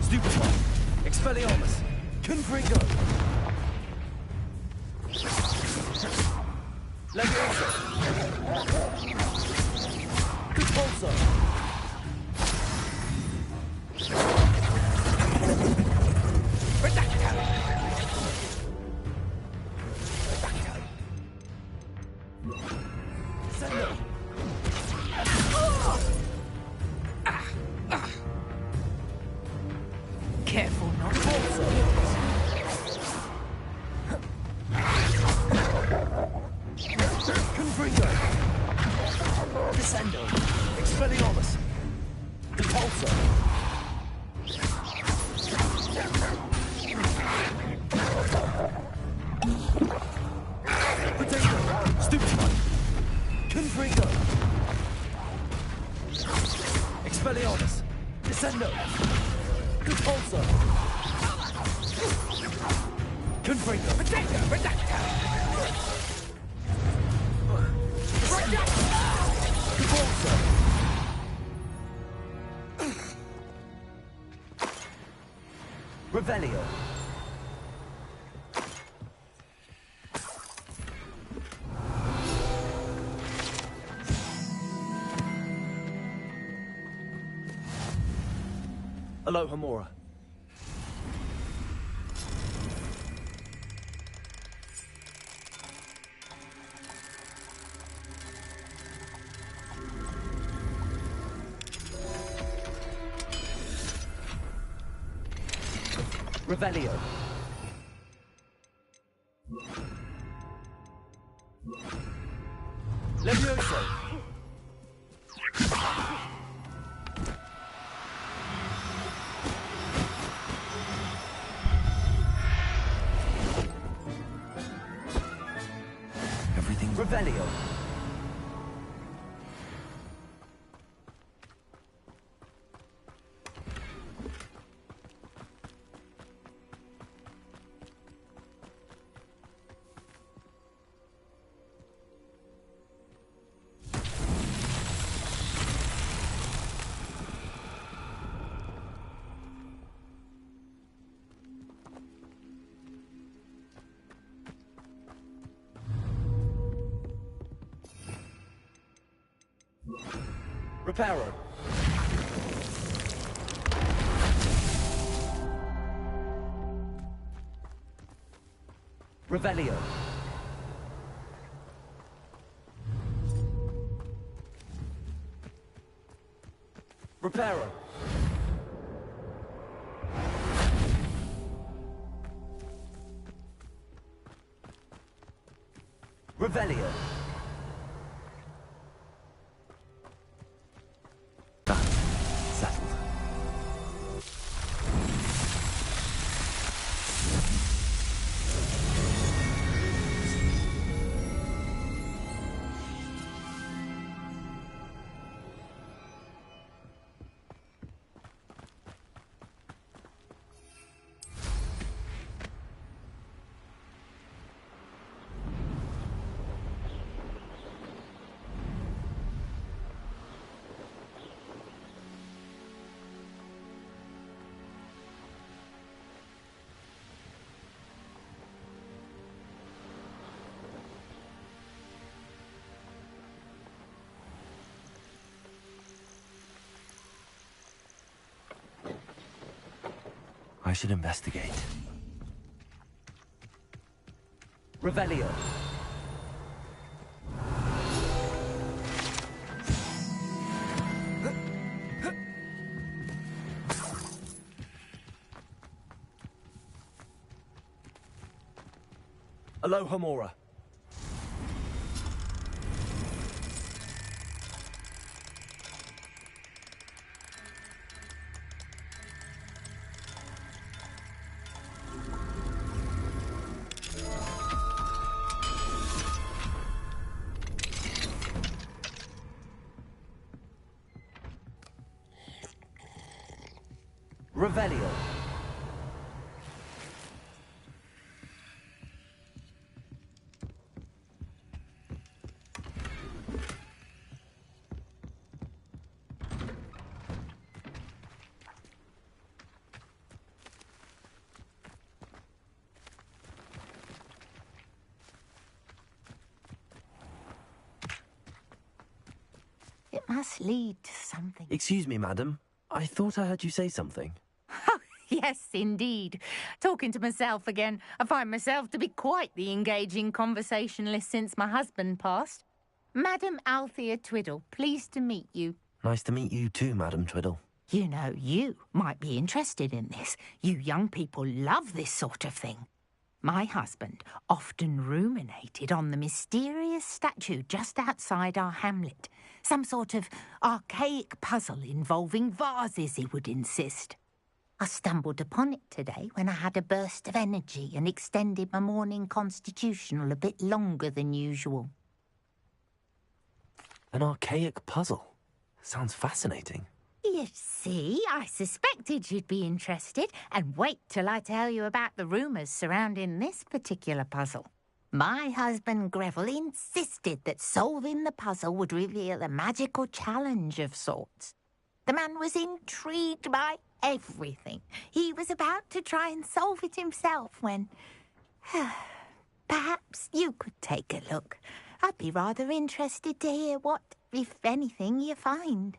Stupid one. Expelliarmus. Confringo. Leviosa. Compulso. Expelliarmus! Repulsor! Potato! Stupefy! Confringo! Expelliarmus! Descendo! Repulsor! Confringo! Potato! Redactor! Repulsor! Revelio. Alohomora. Revelio. Levioso. Everything. Revelio. Reparo. Revelio. Reparo. Revelio. Settled. I should investigate. Revelio. Alohomora. Revelio. It must lead to something. Excuse me, madam. I thought I heard you say something. Yes, indeed. Talking to myself again. I find myself to be quite the engaging conversationalist since my husband passed. Madam Althea Twiddle, pleased to meet you. Nice to meet you too, Madam Twiddle. You know, you might be interested in this. You young people love this sort of thing. My husband often ruminated on the mysterious statue just outside our hamlet. Some sort of archaic puzzle involving vases, he would insist. I stumbled upon it today when I had a burst of energy and extended my morning constitutional a bit longer than usual. An archaic puzzle. Sounds fascinating. You see, I suspected you'd be interested, and wait till I tell you about the rumours surrounding this particular puzzle. My husband Greville insisted that solving the puzzle would reveal a magical challenge of sorts. The man was intrigued by everything. He was about to try and solve it himself when... Perhaps you could take a look. I'd be rather interested to hear what, if anything, you find.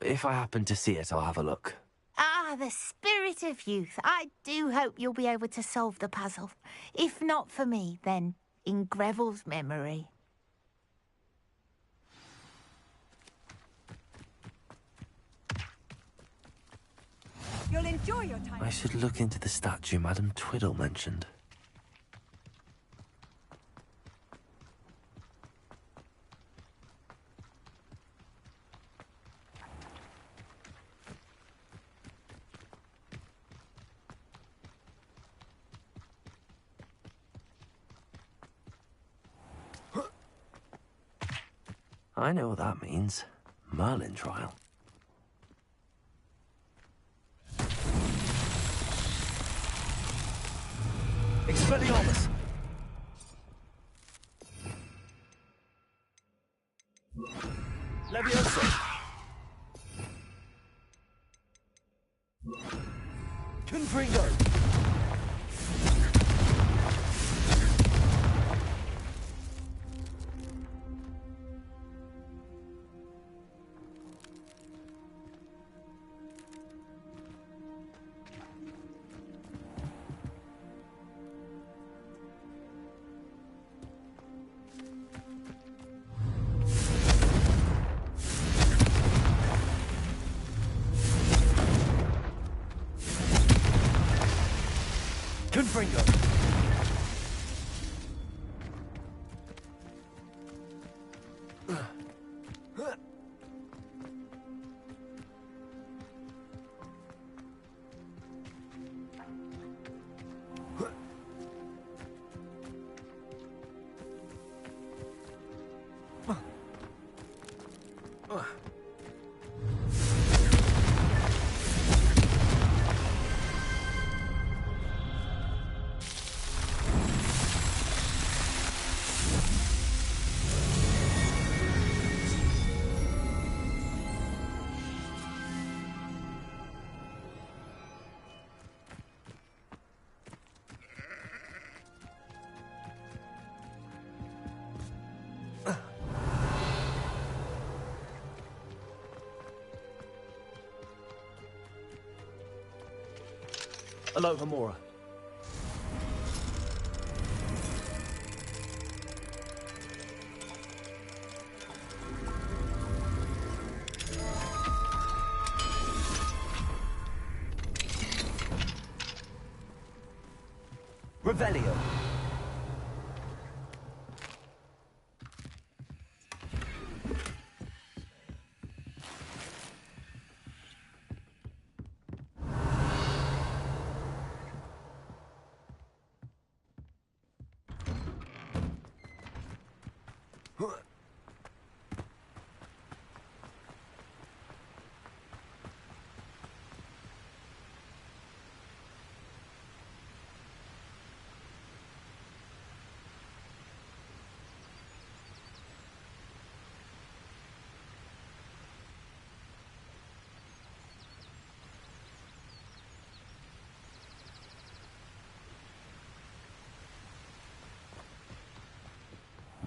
If I happen to see it, I'll have a look. Ah, the spirit of youth. I do hope you'll be able to solve the puzzle. If not for me, then in Greville's memory. You'll enjoy your time. I should look into the statue Madame Twiddle mentioned. I know what that means. Merlin trial. Expelliarmus! Leviosa! Confringo! Confringo! Alohomora. Revelio.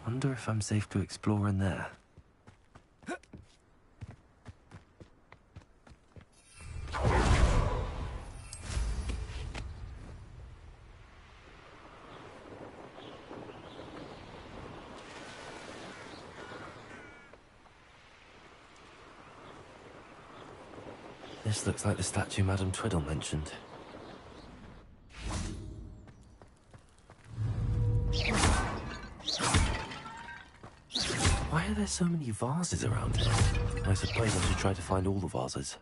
Wonder if I'm safe to explore in there. This looks like the statue Madame Twiddle mentioned. there so many vases around here? I suppose I should try to find all the vases.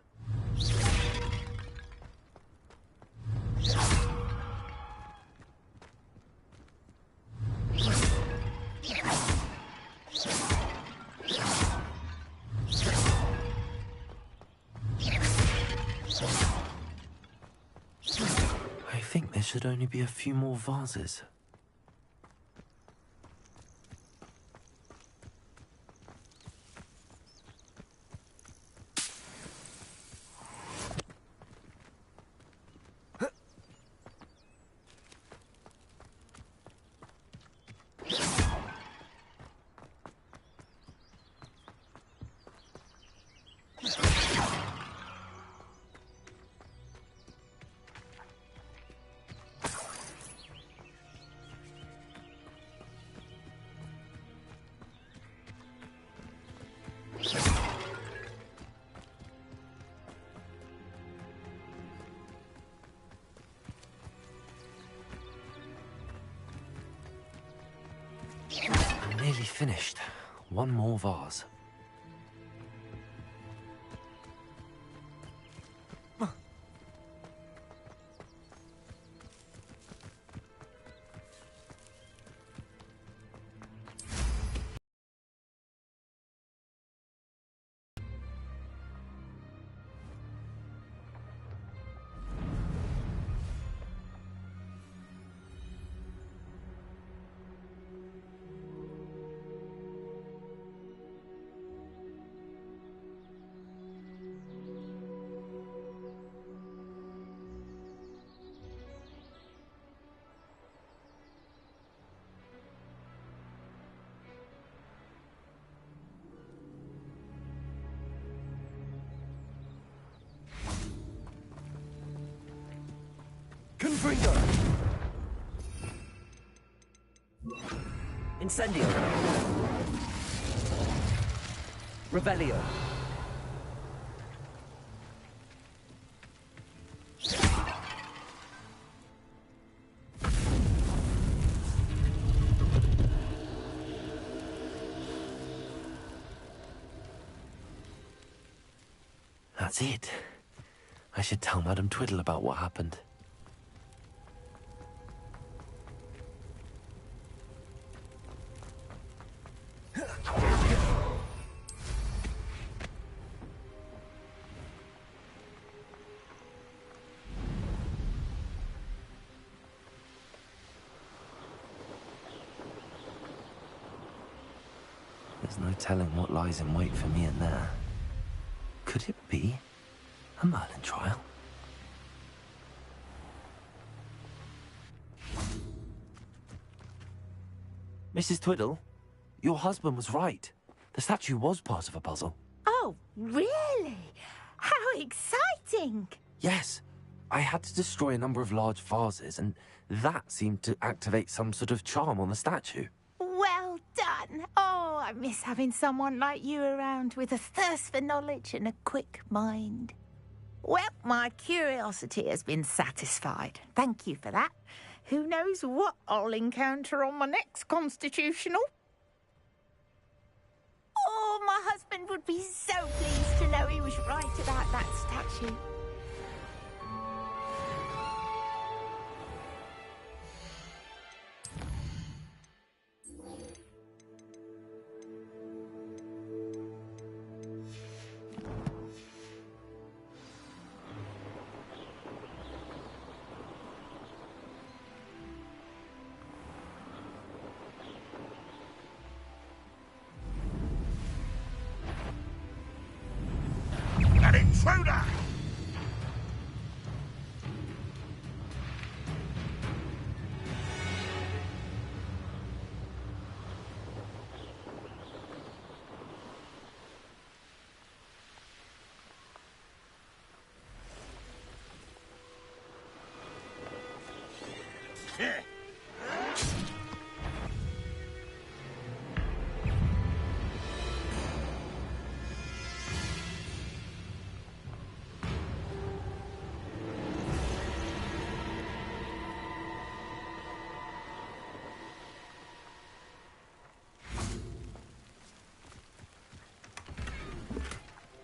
I think there should only be a few more vases. I'm nearly finished. One more vase. Confringo! Incendio! Revelio! That's it. I should tell Madame Twiddle about what happened. There's no telling what lies in wait for me in there. Could it be a Merlin trial? Mrs. Twiddle, your husband was right. The statue was part of a puzzle. Oh, really? How exciting! Yes. I had to destroy a number of large vases, and that seemed to activate some sort of charm on the statue. Well done. Oh, I miss having someone like you around with a thirst for knowledge and a quick mind. Well, my curiosity has been satisfied. Thank you for that. Who knows what I'll encounter on my next constitutional? Oh, my husband would be so pleased to know he was right about that statue. An intruder!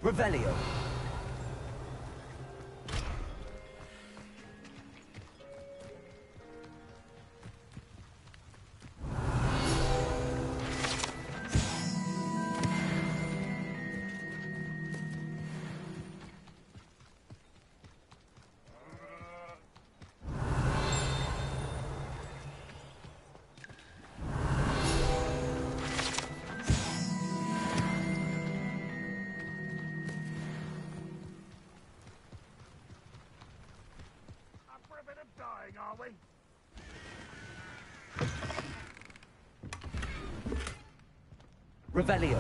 Revelio. Are we? Revelio.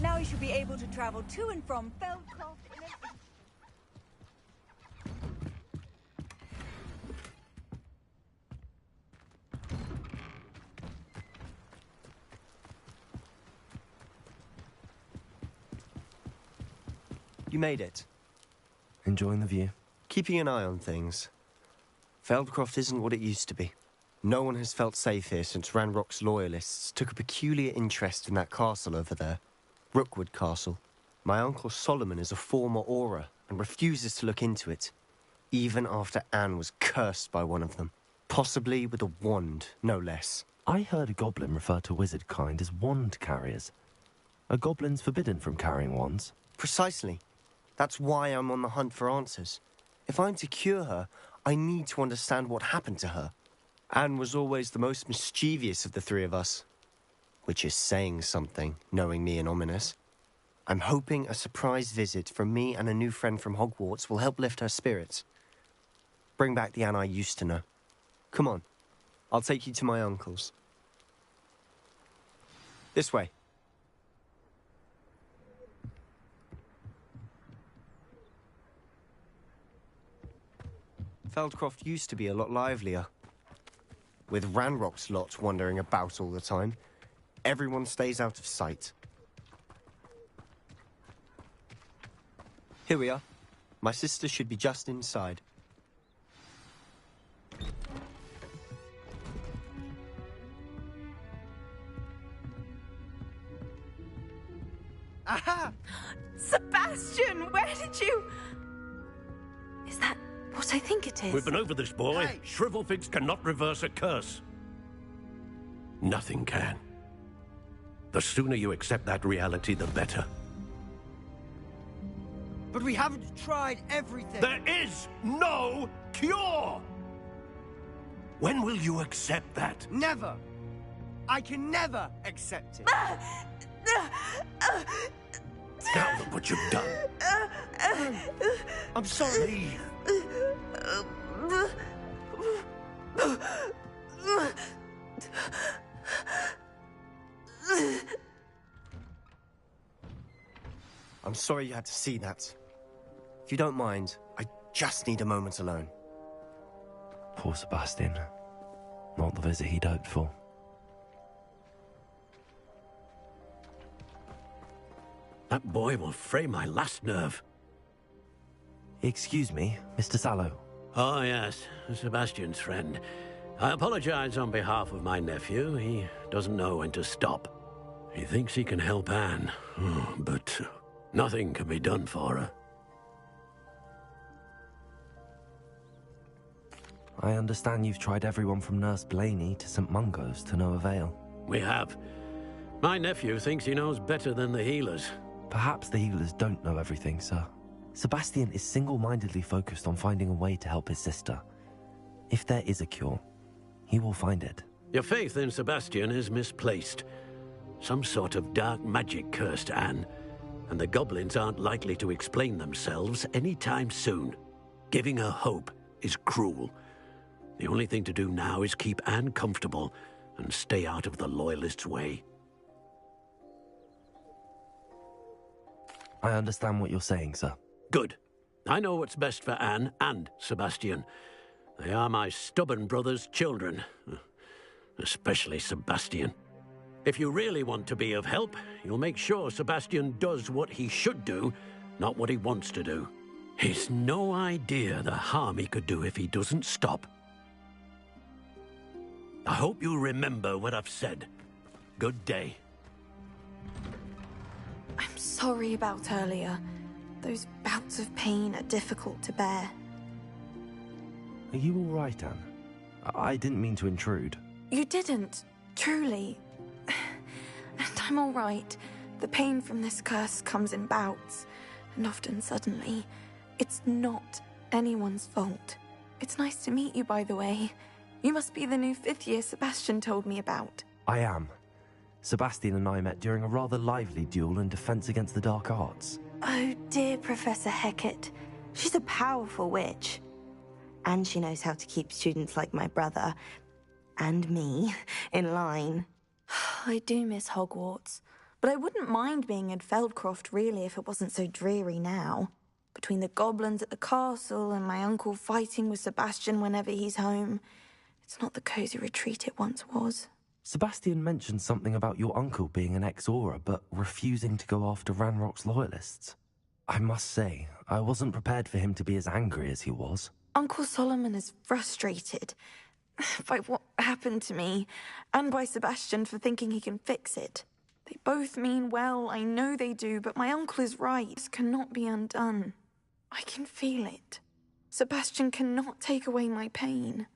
Now you should be able to travel to and from Feldcroft in an... You made it. Enjoying the view? Keeping an eye on things. Feldcroft isn't what it used to be. No one has felt safe here since Ranrock's loyalists took a peculiar interest in that castle over there. Rookwood Castle. My uncle Solomon is a former Auror and refuses to look into it, even after Anne was cursed by one of them. Possibly with a wand, no less. I heard a goblin refer to wizard kind as wand carriers. Are goblins forbidden from carrying wands? Precisely. That's why I'm on the hunt for answers. If I'm to cure her, I need to understand what happened to her. Anne was always the most mischievous of the three of us. Which is saying something, knowing me and ominous. I'm hoping a surprise visit from me and a new friend from Hogwarts will help lift her spirits. Bring back the Anne I used to know. Come on, I'll take you to my uncle's. This way. Feldcroft used to be a lot livelier. With Ranrock's lot wandering about all the time, everyone stays out of sight. Here we are. My sister should be just inside. Aha! Sebastian, where did you... Is that what I think it is? We've been over this, boy. Hey. Shrivelfigs cannot reverse a curse. Nothing can. The sooner you accept that reality, the better. But we haven't tried everything. There is no cure! When will you accept that? Never. I can never accept it. Now look what you've done. I'm sorry. I'm sorry you had to see that. If you don't mind, I just need a moment alone. Poor Sebastian. Not the visit he'd hoped for. That boy will fray my last nerve. Excuse me, Mr. Sallow. Oh, yes, Sebastian's friend. I apologize on behalf of my nephew. He doesn't know when to stop. He thinks he can help Anne, but nothing can be done for her. I understand you've tried everyone from Nurse Blaney to St. Mungo's to no avail. We have. My nephew thinks he knows better than the healers. Perhaps the healers don't know everything, sir. Sebastian is single-mindedly focused on finding a way to help his sister. If there is a cure, he will find it. Your faith in Sebastian is misplaced. Some sort of dark magic cursed Anne. and the goblins aren't likely to explain themselves anytime soon. Giving her hope is cruel. The only thing to do now is keep Anne comfortable and stay out of the Loyalists' way. I understand what you're saying, sir. Good. I know what's best for Anne and Sebastian. They are my stubborn brother's children. Especially Sebastian. If you really want to be of help, you'll make sure Sebastian does what he should do, not what he wants to do. He's no idea the harm he could do if he doesn't stop. I hope you remember what I've said. Good day. I'm sorry about earlier. Those bouts of pain are difficult to bear. Are you all right, Anne? I didn't mean to intrude. You didn't, truly. And I'm all right. The pain from this curse comes in bouts, and often suddenly. It's not anyone's fault. It's nice to meet you, by the way. You must be the new 5th year Sebastian told me about. I am. Sebastian and I met during a rather lively duel in Defense Against the Dark Arts. Oh dear, Professor Hecat. She's a powerful witch. And she knows how to keep students like my brother, and me, in line. I do miss Hogwarts, but I wouldn't mind being in Feldcroft, really, if it wasn't so dreary now. Between the goblins at the castle and my uncle fighting with Sebastian whenever he's home, it's not the cosy retreat it once was. Sebastian mentioned something about your uncle being an ex-Auror, but refusing to go after Ranrock's Loyalists. I must say, I wasn't prepared for him to be as angry as he was. Uncle Solomon is frustrated by what happened to me, and by Sebastian for thinking he can fix it. They both mean well, I know they do, but my uncle is right. This cannot be undone. I can feel it. Sebastian cannot take away my pain.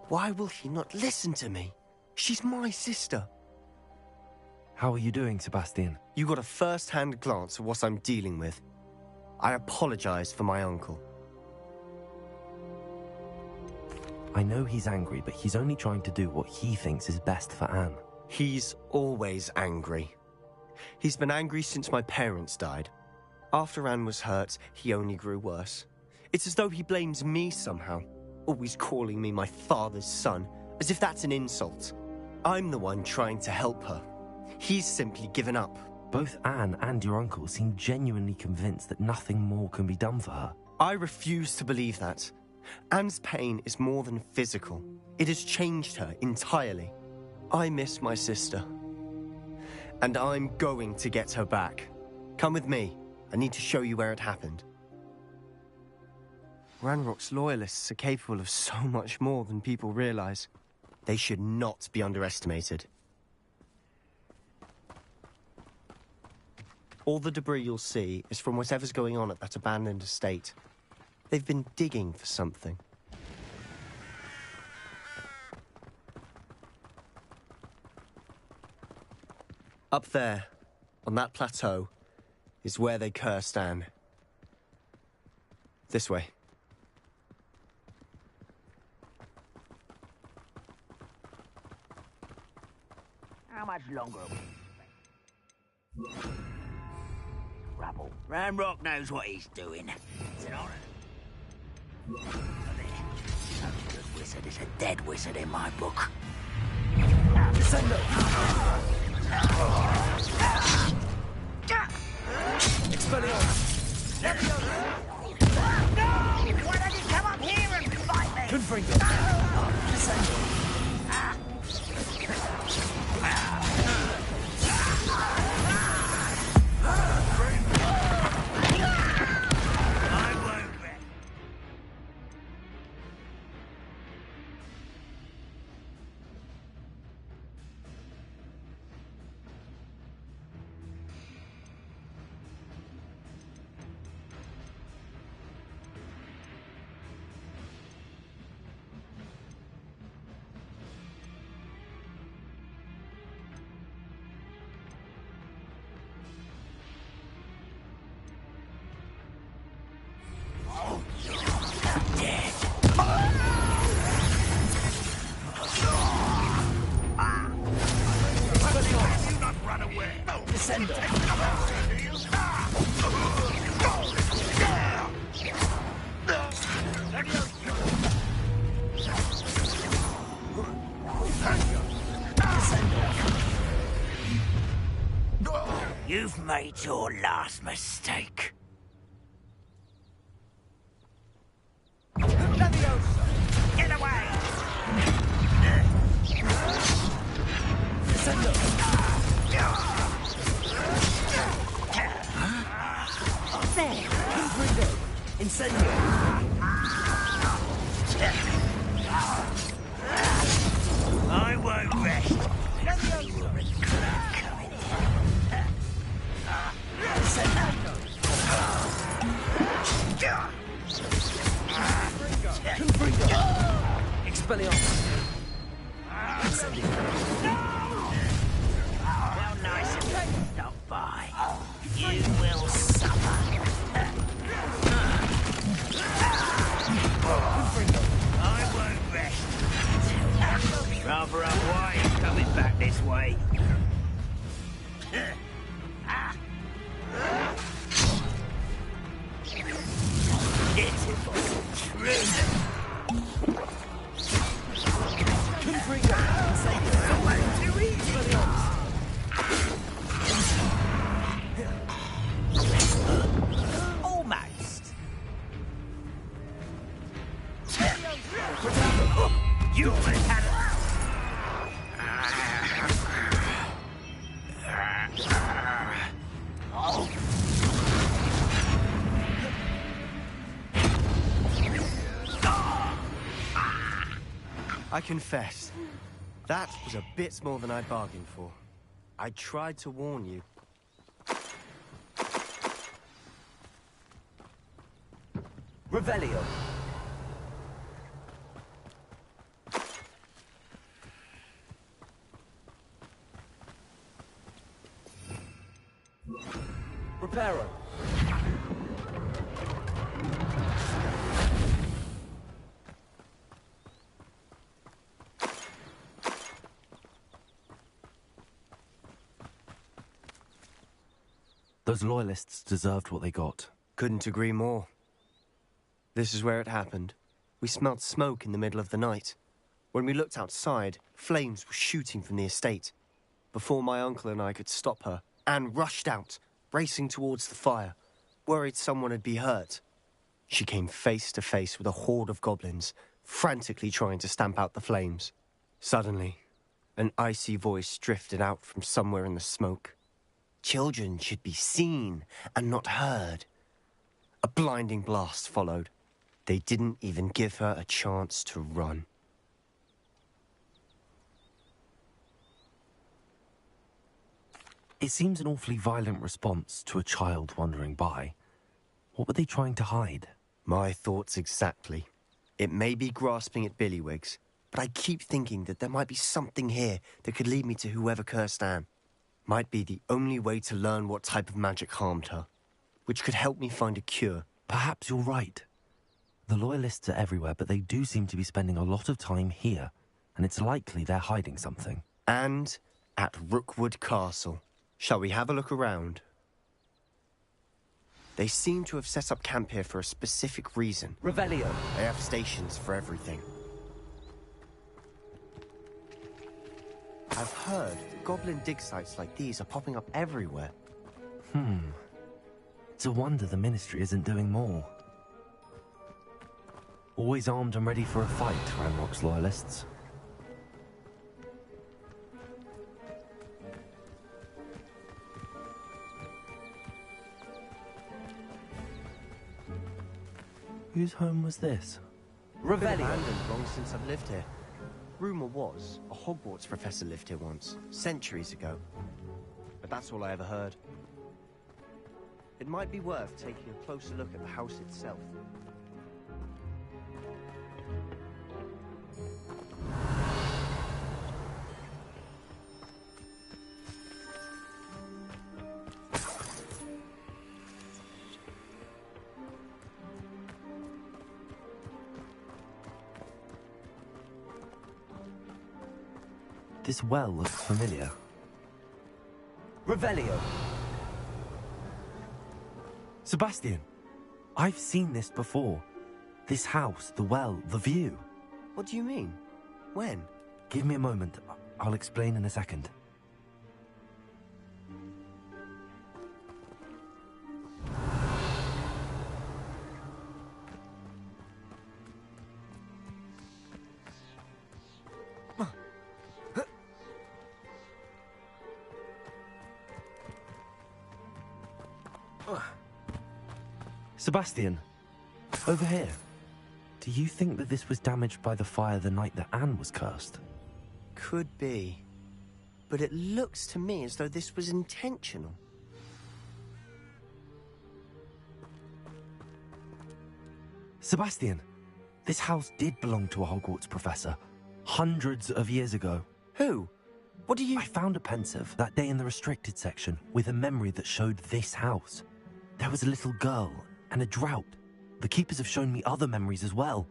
Why will he not listen to me? She's my sister. How are you doing, Sebastian? You got a first-hand glance at what I'm dealing with. I apologize for my uncle. I know he's angry, but he's only trying to do what he thinks is best for Anne. He's always angry. He's been angry since my parents died. After Anne was hurt, he only grew worse. It's as though he blames me somehow, always calling me my father's son, as if that's an insult. I'm the one trying to help her. He's simply given up. Both Anne and your uncle seem genuinely convinced that nothing more can be done for her. I refuse to believe that. Anne's pain is more than physical. It has changed her entirely. I miss my sister. And I'm going to get her back. Come with me. I need to show you where it happened. Ranrock's Loyalists are capable of so much more than people realize. They should not be underestimated. All the debris you'll see is from whatever's going on at that abandoned estate. They've been digging for something. Up there, on that plateau, is where they cursed Anne. This way. How much longer are we? Rubble. Ramrock knows what he's doing. It's an honor. A good wizard is a dead wizard in my book. Descendo! Expelliarmus! No! Why don't you come up here and fight me? Confringo! Descendo! You've made your last mistake. Get away! There! Confringo! Incendio! I won't rest. Expelliarmus! Well, nice of you to stop by. You will suffer. I won't rest. Rather unwise coming back this way. Almost. You almost had it. I confess, that was a bit more than I bargained for. I tried to warn you. Revelio! Reparo! Those loyalists deserved what they got. Couldn't agree more. This is where it happened. We smelled smoke in the middle of the night. When we looked outside, flames were shooting from the estate. Before my uncle and I could stop her, Anne rushed out, racing towards the fire, worried someone had been hurt. She came face to face with a horde of goblins, frantically trying to stamp out the flames. Suddenly, an icy voice drifted out from somewhere in the smoke. Children should be seen and not heard. A blinding blast followed. They didn't even give her a chance to run. It seems an awfully violent response to a child wandering by. What were they trying to hide? My thoughts exactly. It may be grasping at billywhigs, but I keep thinking that there might be something here that could lead me to whoever cursed Anne. Might be the only way to learn what type of magic harmed her, which could help me find a cure. Perhaps you're right. The Loyalists are everywhere, but they do seem to be spending a lot of time here, and it's likely they're hiding something. And at Rookwood Castle. Shall we have a look around? They seem to have set up camp here for a specific reason. Revelio. They have stations for everything. I've heard that goblin dig sites like these are popping up everywhere. It's a wonder the Ministry isn't doing more. Always armed and ready for a fight, Ranrock's Loyalists. Whose home was this? Been abandoned long since I've lived here. Rumour was, a Hogwarts professor lived here once, centuries ago. But that's all I ever heard. It might be worth taking a closer look at the house itself. This well looks familiar. Revelio. Sebastian, I've seen this before. This house, the well, the view. What do you mean? When? Give me a moment. I'll explain in a second. Sebastian, over here. Do you think that this was damaged by the fire the night that Anne was cursed? Could be. But it looks to me as though this was intentional. Sebastian, this house did belong to a Hogwarts professor. Hundreds of years ago. Who? What do you... I found a pensive that day in the restricted section with a memory that showed this house. There was a little girl and a drought. The keepers have shown me other memories as well.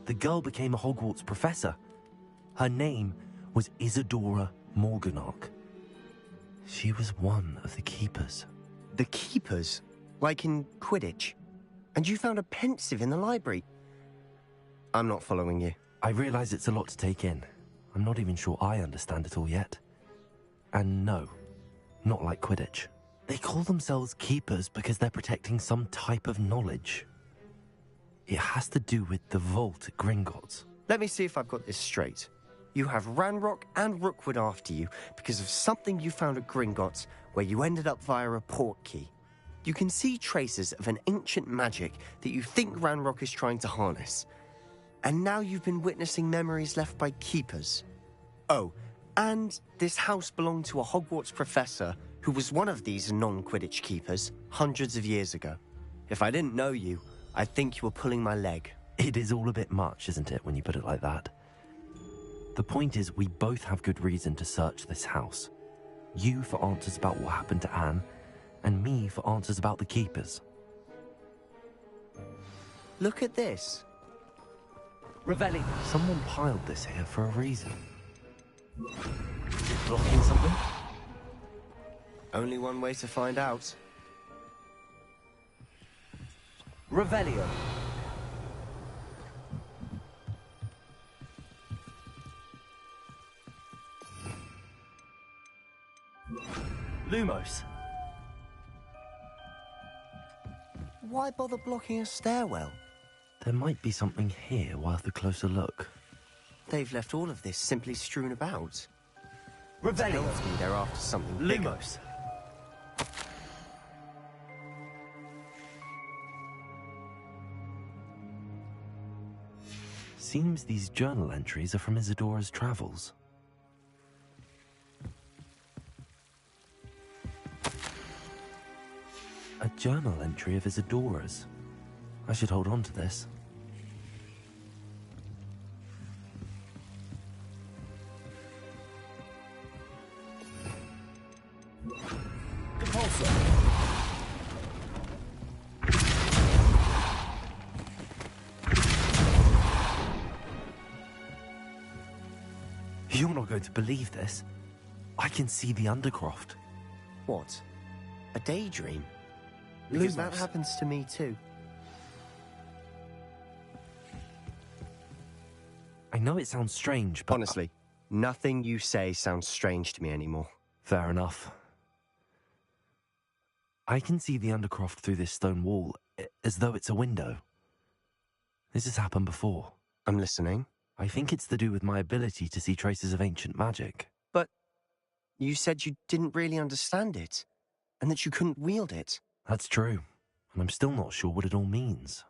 The girl became a Hogwarts professor. Her name was Isadora Morganach. She was one of the keepers. The keepers? Like in Quidditch? And you found a pensive in the library? I'm not following you. I realize it's a lot to take in. I'm not even sure I understand it all yet. And no, not like Quidditch. They call themselves keepers because they're protecting some type of knowledge. It has to do with the vault at Gringotts. Let me see if I've got this straight. You have Ranrock and Rookwood after you because of something you found at Gringotts where you ended up via a port key. You can see traces of an ancient magic that you think Ranrock is trying to harness. And now you've been witnessing memories left by keepers. Oh, and this house belonged to a Hogwarts professor who was one of these non-Quidditch keepers hundreds of years ago. If I didn't know you, I'd think you were pulling my leg. It is all a bit much, isn't it, when you put it like that? The point is, we both have good reason to search this house. You for answers about what happened to Anne, and me for answers about the keepers. Look at this. Revelio. Someone piled this here for a reason. Is it blocking something? Only one way to find out. Revelio. Lumos. Why bother blocking a stairwell? There might be something here worth a closer look. They've left all of this simply strewn about. Revelio. Tells me they're after something bigger. Lumos. Seems these journal entries are from Isadora's travels. A journal entry of Isadora's. I should hold on to this. You're not going to believe this. I can see the Undercroft. What? A daydream? Because that happens to me too. I know it sounds strange, but... Honestly, nothing you say sounds strange to me anymore. Fair enough. I can see the Undercroft through this stone wall, as though it's a window. This has happened before. I'm listening. I think it's to do with my ability to see traces of ancient magic. But you said you didn't really understand it, and that you couldn't wield it. That's true, and I'm still not sure what it all means.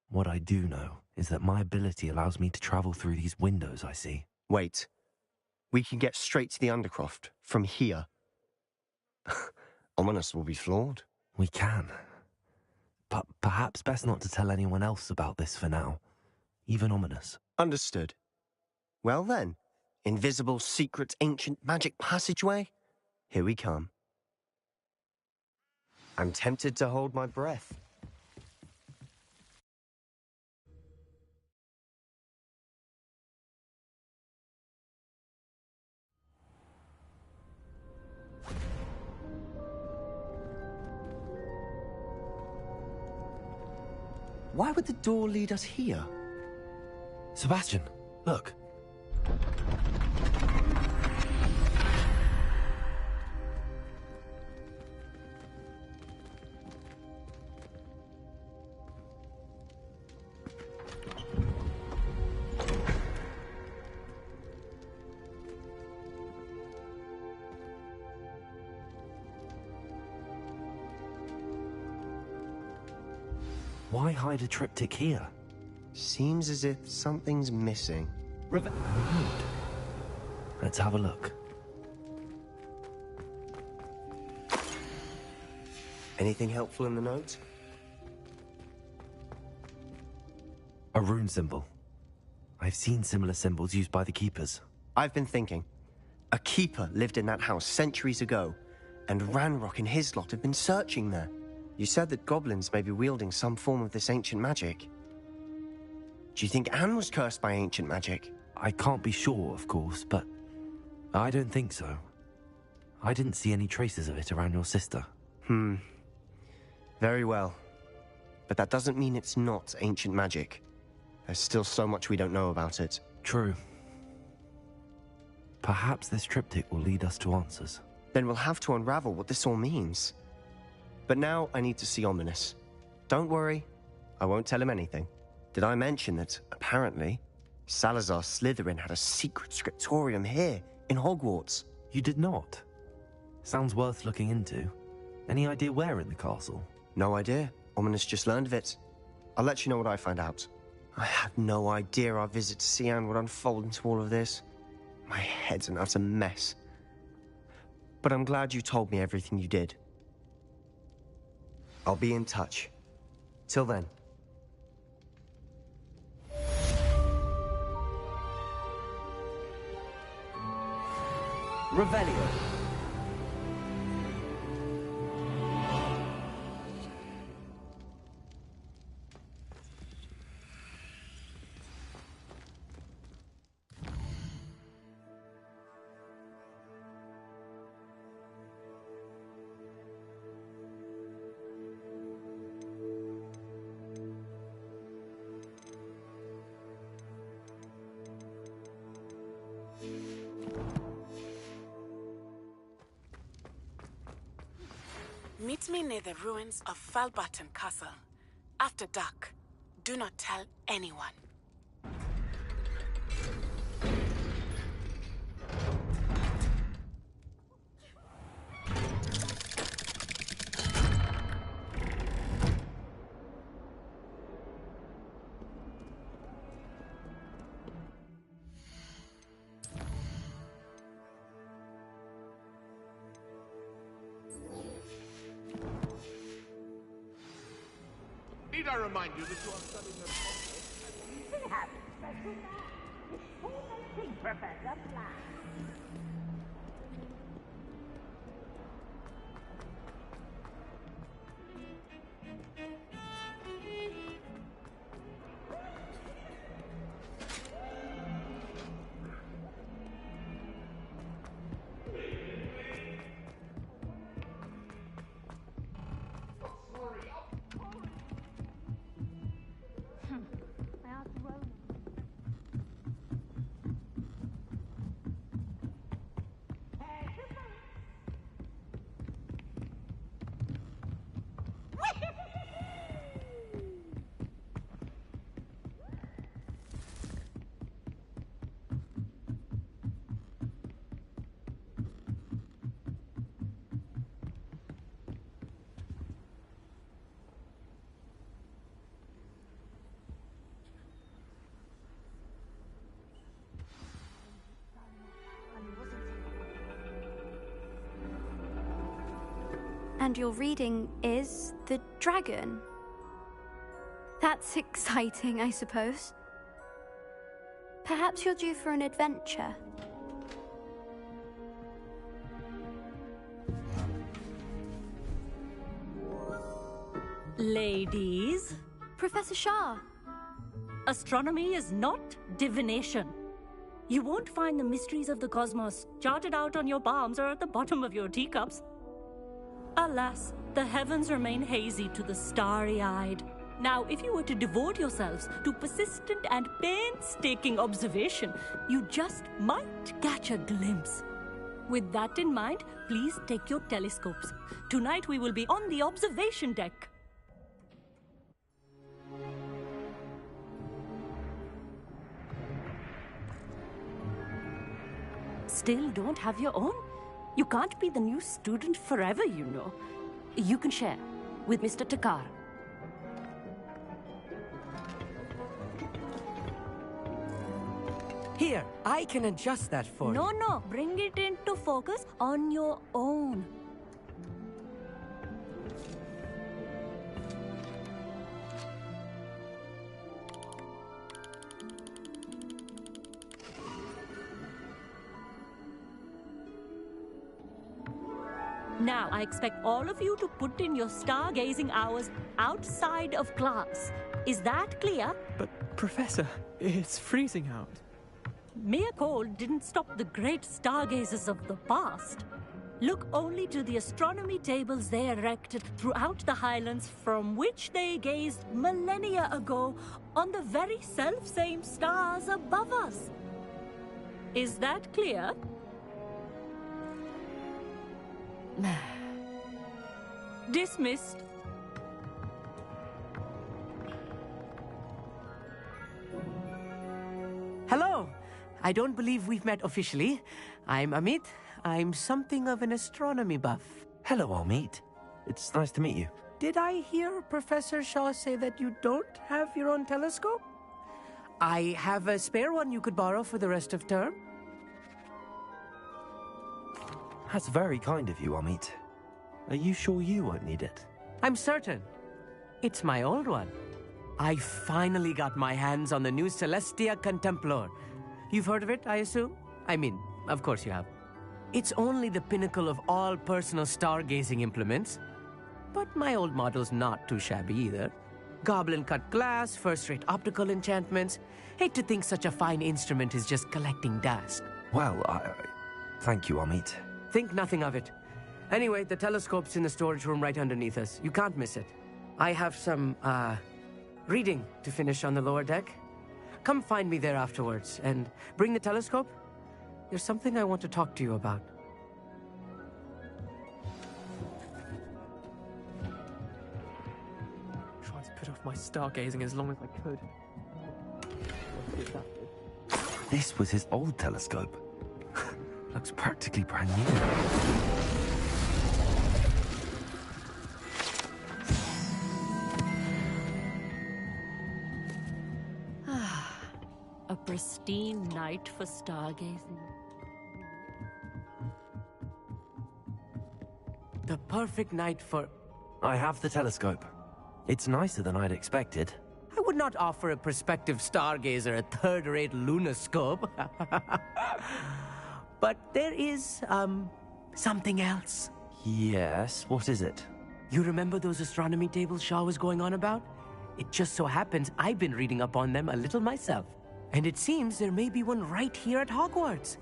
What I do know is that my ability allows me to travel through these windows I see. Wait. We can get straight to the Undercroft from here. Ominous will be floored. We can. But perhaps best not to tell anyone else about this for now. Even Ominous. Understood. Well then, invisible, secret, ancient magic passageway? Here we come. I'm tempted to hold my breath. Why would the door lead us here? Sebastian, look. Why hide a triptych here? Seems as if something's missing. Let's have a look. Anything helpful in the note? A rune symbol. I've seen similar symbols used by the keepers. I've been thinking. A keeper lived in that house centuries ago, and Ranrock and his lot have been searching there. You said that goblins may be wielding some form of this ancient magic. Do you think Anne was cursed by ancient magic? I can't be sure, of course, but I don't think so. I didn't see any traces of it around your sister. Very well. But that doesn't mean it's not ancient magic. There's still so much we don't know about it. True. Perhaps this triptych will lead us to answers. Then we'll have to unravel what this all means. But now I need to see Ominous. Don't worry, I won't tell him anything. Did I mention that, apparently, Salazar Slytherin had a secret scriptorium here, in Hogwarts? You did not? Sounds worth looking into. Any idea where in the castle? No idea. Ominous just learned of it. I'll let you know what I find out. I had no idea our visit to Cian would unfold into all of this. My head's an utter mess. But I'm glad you told me everything you did. I'll be in touch. Till then. Revelio. Meet me near the ruins of Falbarton Castle. After dark. Do not tell anyone. Need Need I remind you that you are studying a... Professor Flash. And your reading is the dragon. That's exciting, I suppose. Perhaps you're due for an adventure. Ladies. Professor Shah. Astronomy is not divination. You won't find the mysteries of the cosmos charted out on your palms or at the bottom of your teacups. Alas, the heavens remain hazy to the starry-eyed. Now, if you were to devote yourselves to persistent and painstaking observation, you just might catch a glimpse. With that in mind, please take your telescopes. Tonight we will be on the observation deck. Still don't have your own? You can't be the new student forever, you know. You can share with Mr. Takar. Here, I can adjust that for you. No, bring it into focus on your own. Now, I expect all of you to put in your stargazing hours outside of class. Is that clear? But, Professor, it's freezing out. Mere cold didn't stop the great stargazers of the past. Look only to the astronomy tables they erected throughout the highlands from which they gazed millennia ago on the very self-same stars above us. Is that clear? Dismissed. Hello. I don't believe we've met officially. I'm Amit. I'm something of an astronomy buff. Hello, Amit. It's nice to meet you. Did I hear Professor Shaw say that you don't have your own telescope? I have a spare one you could borrow for the rest of term. That's very kind of you, Amit. Are you sure you won't need it? I'm certain. It's my old one. I finally got my hands on the new Celestia Contemplar. You've heard of it, I assume? I mean, of course you have. It's only the pinnacle of all personal stargazing implements. But my old model's not too shabby either. Goblin-cut glass, first-rate optical enchantments. Hate to think such a fine instrument is just collecting dust. Well, thank you, Amit. Think nothing of it. Anyway, the telescope's in the storage room right underneath us. You can't miss it. I have some, reading to finish on the lower deck. Come find me there afterwards, and bring the telescope. There's something I want to talk to you about. Tried to put off my stargazing as long as I could. This was his old telescope. Looks practically brand new. A pristine night for stargazing. The perfect night for... I have the telescope. It's nicer than I'd expected. I would not offer a prospective stargazer a third-rate lunoscope. But there is, something else. Yes, what is it? You remember those astronomy tables Shaw was going on about? It just so happens I've been reading up on them a little myself. And it seems there may be one right here at Hogwarts.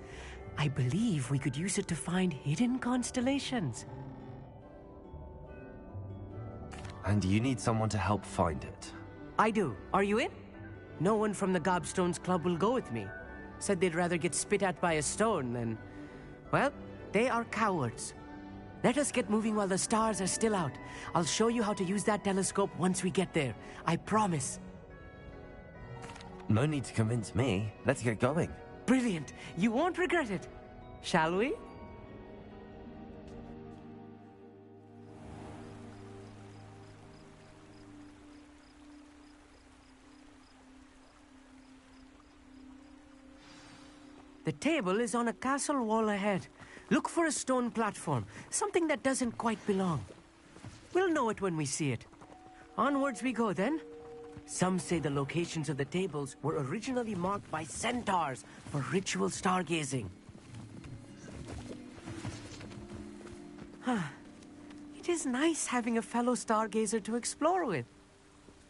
I believe we could use it to find hidden constellations. And you need someone to help find it. I do. Are you in? No one from the Gobstones Club will go with me. Said they'd rather get spit at by a stone than... Well, they are cowards. Let us get moving while the stars are still out. I'll show you how to use that telescope once we get there. I promise. No need to convince me. Let's get going. Brilliant. You won't regret it. Shall we? The table is on a castle wall ahead. Look for a stone platform, something that doesn't quite belong. We'll know it when we see it. Onwards we go then. Some say the locations of the tables were originally marked by centaurs for ritual stargazing. It is nice having a fellow stargazer to explore with.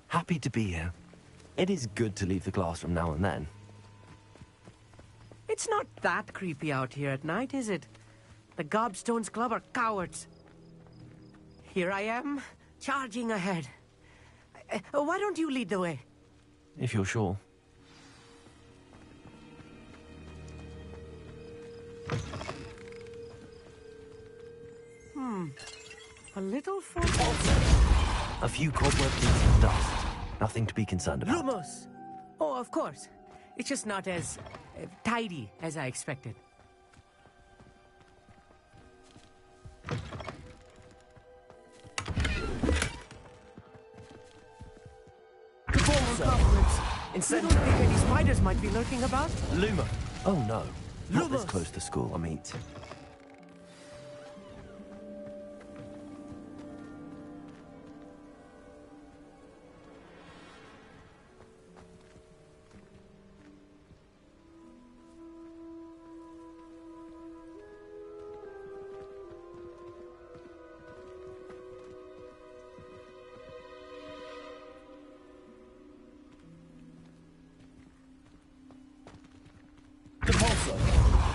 Happy to be here. It is good to leave the classroom now and then. It's not that creepy out here at night, is it? The Gobstones Club are cowards. Here I am, charging ahead. Why don't you lead the way? If you're sure. A little for... A few cobwebs and some dust. Nothing to be concerned about. Lumos! Oh, of course. It's just not as tidy as I expected. Instead, any spiders might be lurking about? Luma. Oh no. Not this Lumos. close to school, I mean.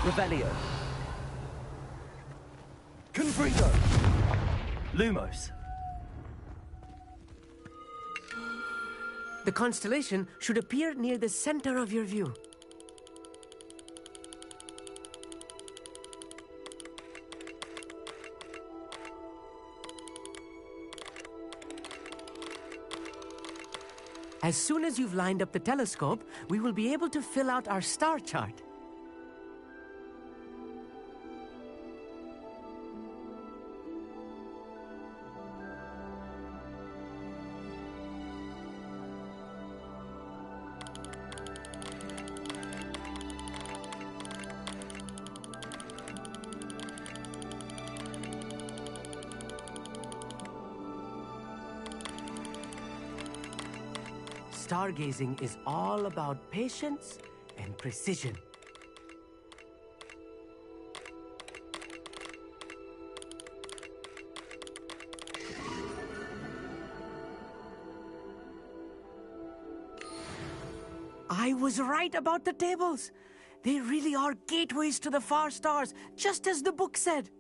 Revelio. Confringo. Lumos. The constellation should appear near the center of your view. As soon as you've lined up the telescope, we will be able to fill out our star chart. Stargazing is all about patience and precision. I was right about the tables. They really are gateways to the far stars, just as the book said.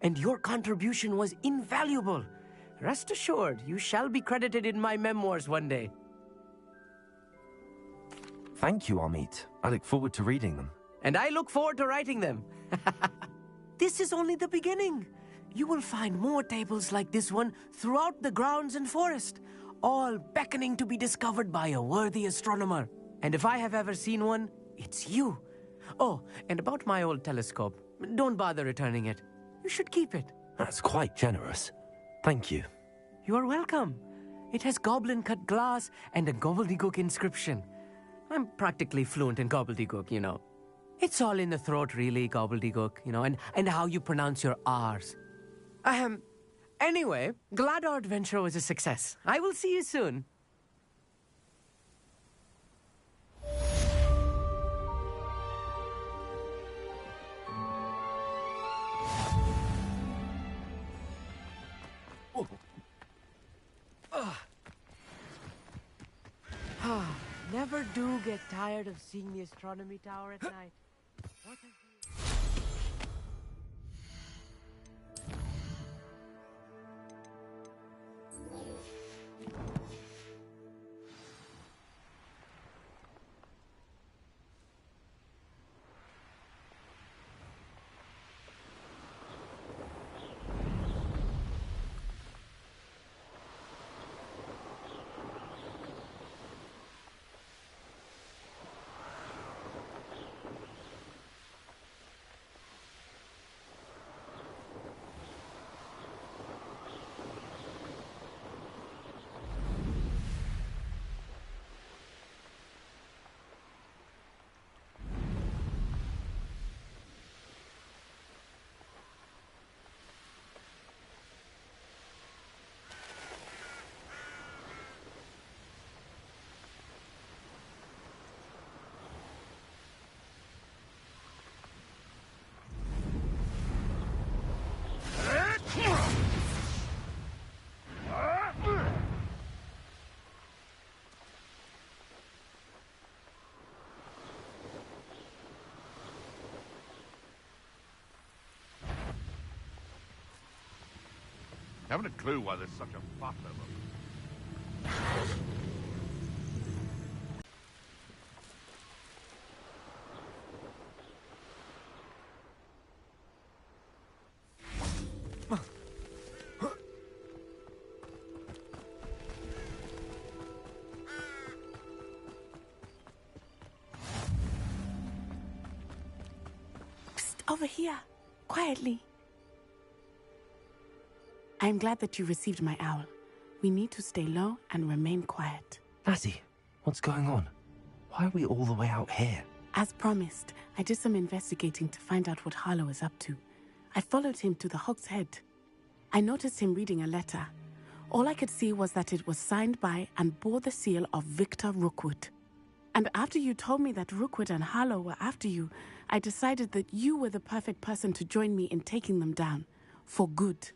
And your contribution was invaluable. Rest assured, you shall be credited in my memoirs one day. Thank you, Amit. I look forward to reading them. And I look forward to writing them. This is only the beginning. You will find more tables like this one throughout the grounds and forest, all beckoning to be discovered by a worthy astronomer. And if I have ever seen one, it's you. Oh, and about my old telescope, don't bother returning it. You should keep it. That's quite generous. Thank you. You are welcome. It has goblin-cut glass and a gobbledygook inscription. I'm practically fluent in gobbledygook, you know. It's all in the throat, really, gobbledygook, you know, and how you pronounce your R's. Anyway, glad our adventure was a success. I will see you soon. Never do get tired of seeing the astronomy tower at night. What has Haven't a clue why there's such a fuss over them. Psst, over here. Quietly. I am glad that you received my owl. We need to stay low and remain quiet. Natty, what's going on? Why are we all the way out here? As promised, I did some investigating to find out what Harlow is up to. I followed him to the Hog's Head. I noticed him reading a letter. All I could see was that it was signed by and bore the seal of Victor Rookwood. And after you told me that Rookwood and Harlow were after you, I decided that you were the perfect person to join me in taking them down. For good.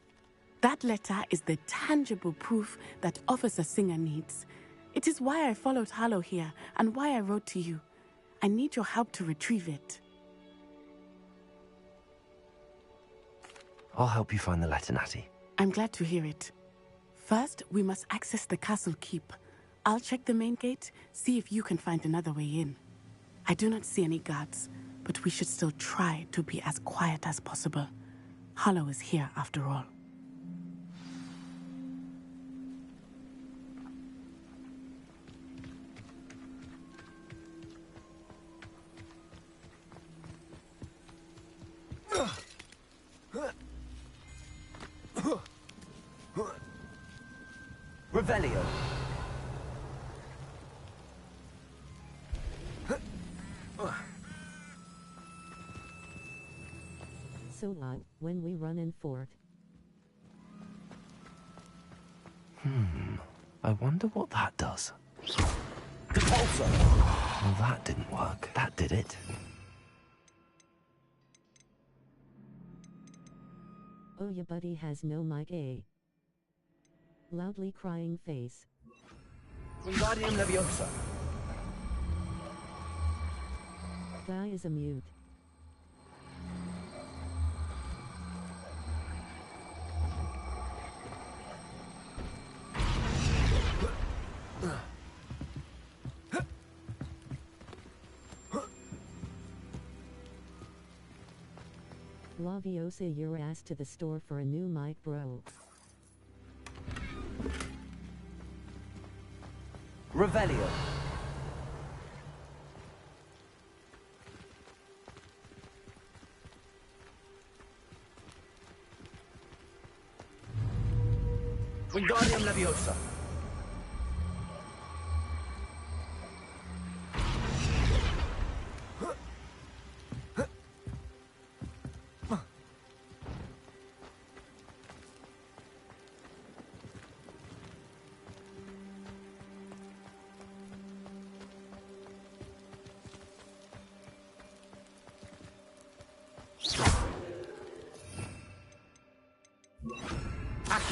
That letter is the tangible proof that Officer Singer needs. It is why I followed Harlow here and why I wrote to you. I need your help to retrieve it. I'll help you find the letter, Natty. I'm glad to hear it. First, we must access the castle keep. I'll check the main gate, see if you can find another way in. I do not see any guards, but we should still try to be as quiet as possible. Harlow is here after all. Revelio. So long, when we run in fort. I wonder what that does. Repulsor. Well, that didn't work. That did it. Oh, your buddy has no mic, eh? Loudly crying face. Wingardium Leviosa. Guy is a mute. Laviosa your ass to the store for a new mic, bro. Revelio. Wingardium Leviosa.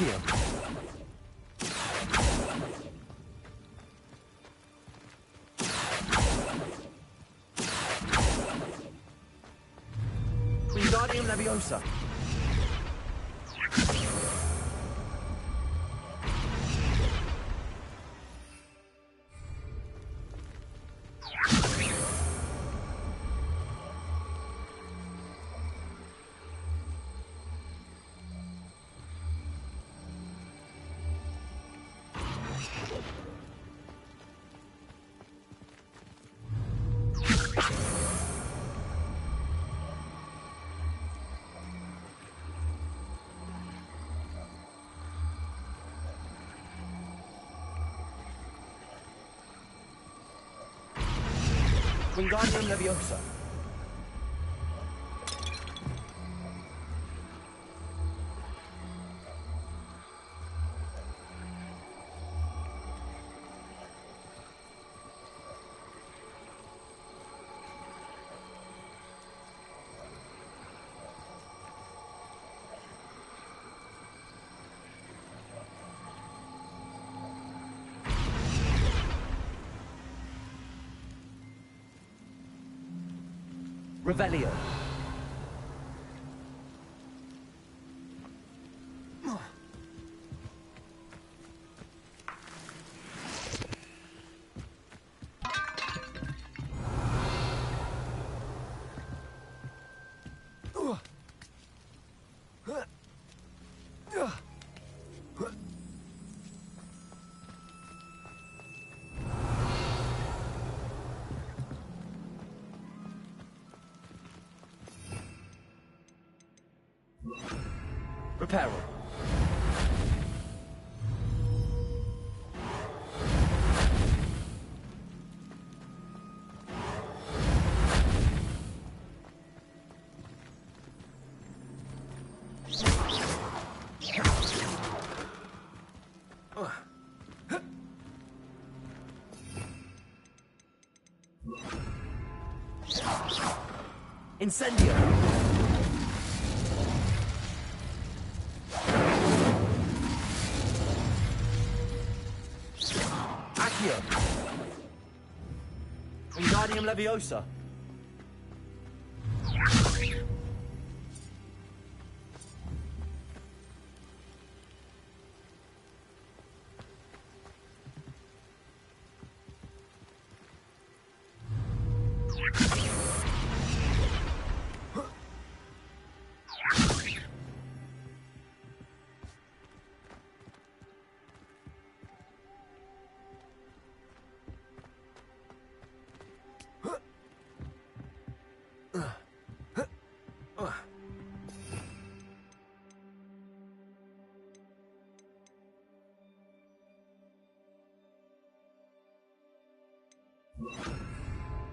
Accio. Wingardium Leviosa. Wingardium Leviosa. Revelio. Reparo. Incendio. Accio. Wingardium Leviosa.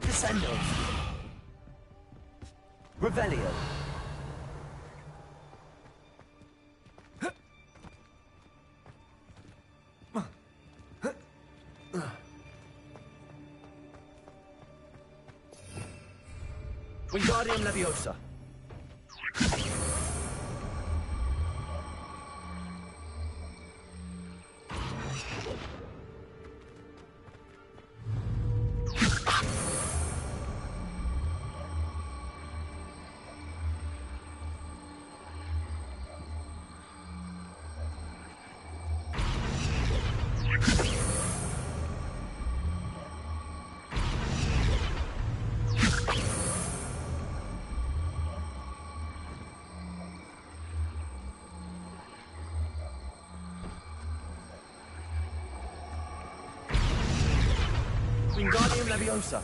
Descendo. Revelio. Wingardium Leviosa. Wingardium Leviosa.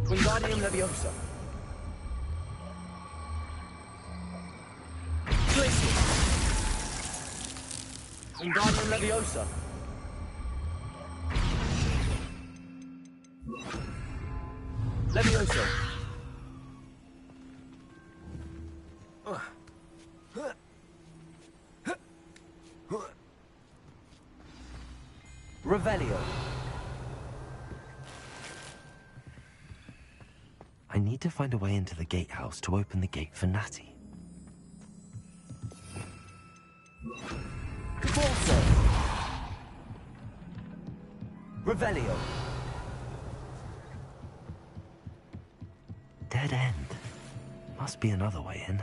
Wingardium Leviosa. Glacial. Wingardium Leviosa. Leviosa. need to find a way into the gatehouse to open the gate for Natty. Corso! Revelio! Dead end. Must be another way in.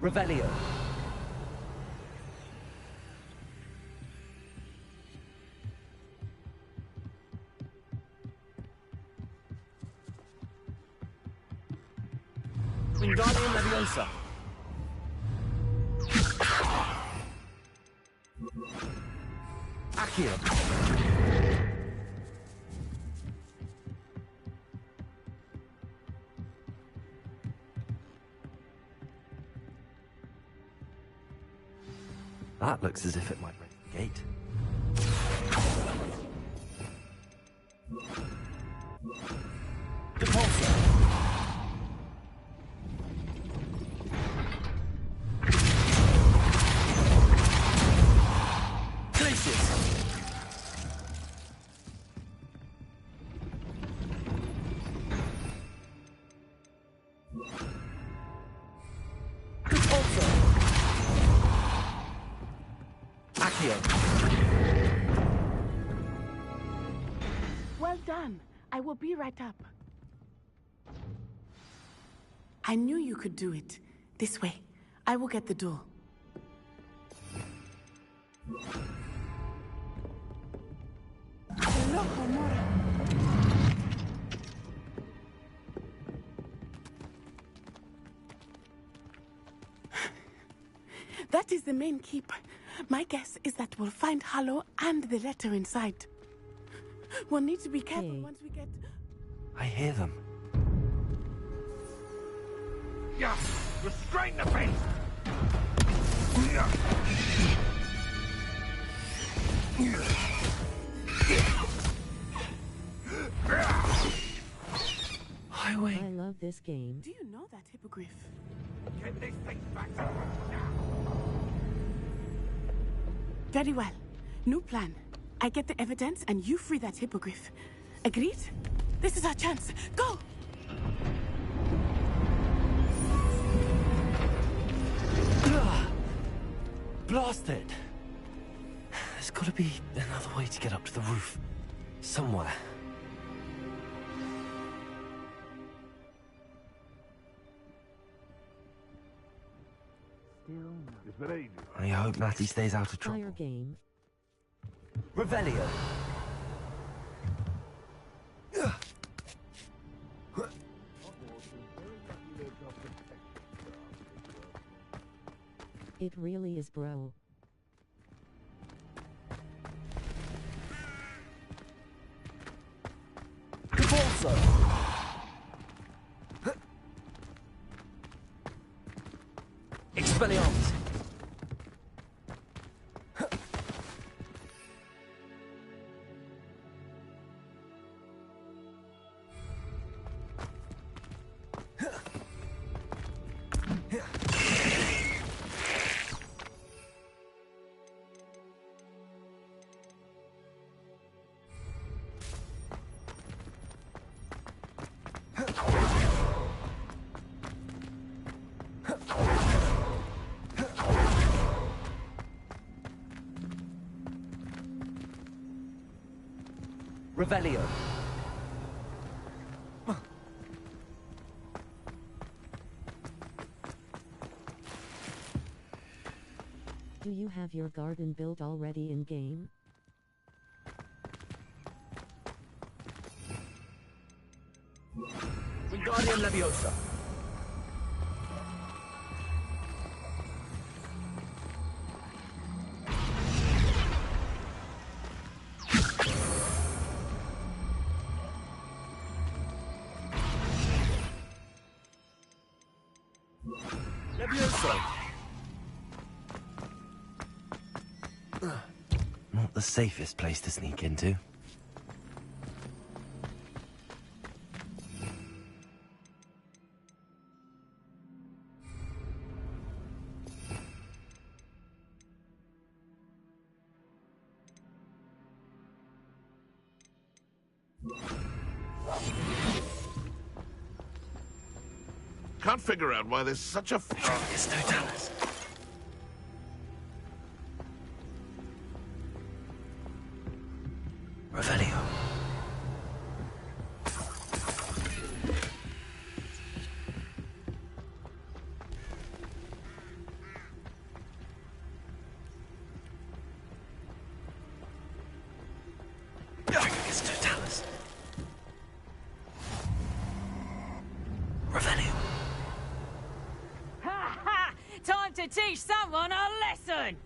Revelio! Wingardium Leviosa! Accio! That looks as if it might break the gate. Depulso! Glacius! Depulso! Well done. I will be right up. I knew you could do it. This way. I will get the door. That is the main keep. My guess is that we'll find Harlow and the letter inside. We'll need to be careful once we get... I hear them. Yeah, restrain the beast! Highway. I love this game. Do you know that hippogriff? Get this thing back now! Very well. New plan. I get the evidence and you free that hippogriff. Agreed? This is our chance. Go! Blasted! There's gotta be another way to get up to the roof. Somewhere. I hope Natty stays out of trouble. Fire game. Revelio! It really is, bro. Depulso! Expelliarmus! Revelio. Do you have your garden built already in game? Wingardium Leviosa. Levioso! Not the safest place to sneak into. Can't figure out why there's such a... It's no Dallas. Revelio. It's no Dallas. Revelio. Ha ha! Time to teach someone a lesson!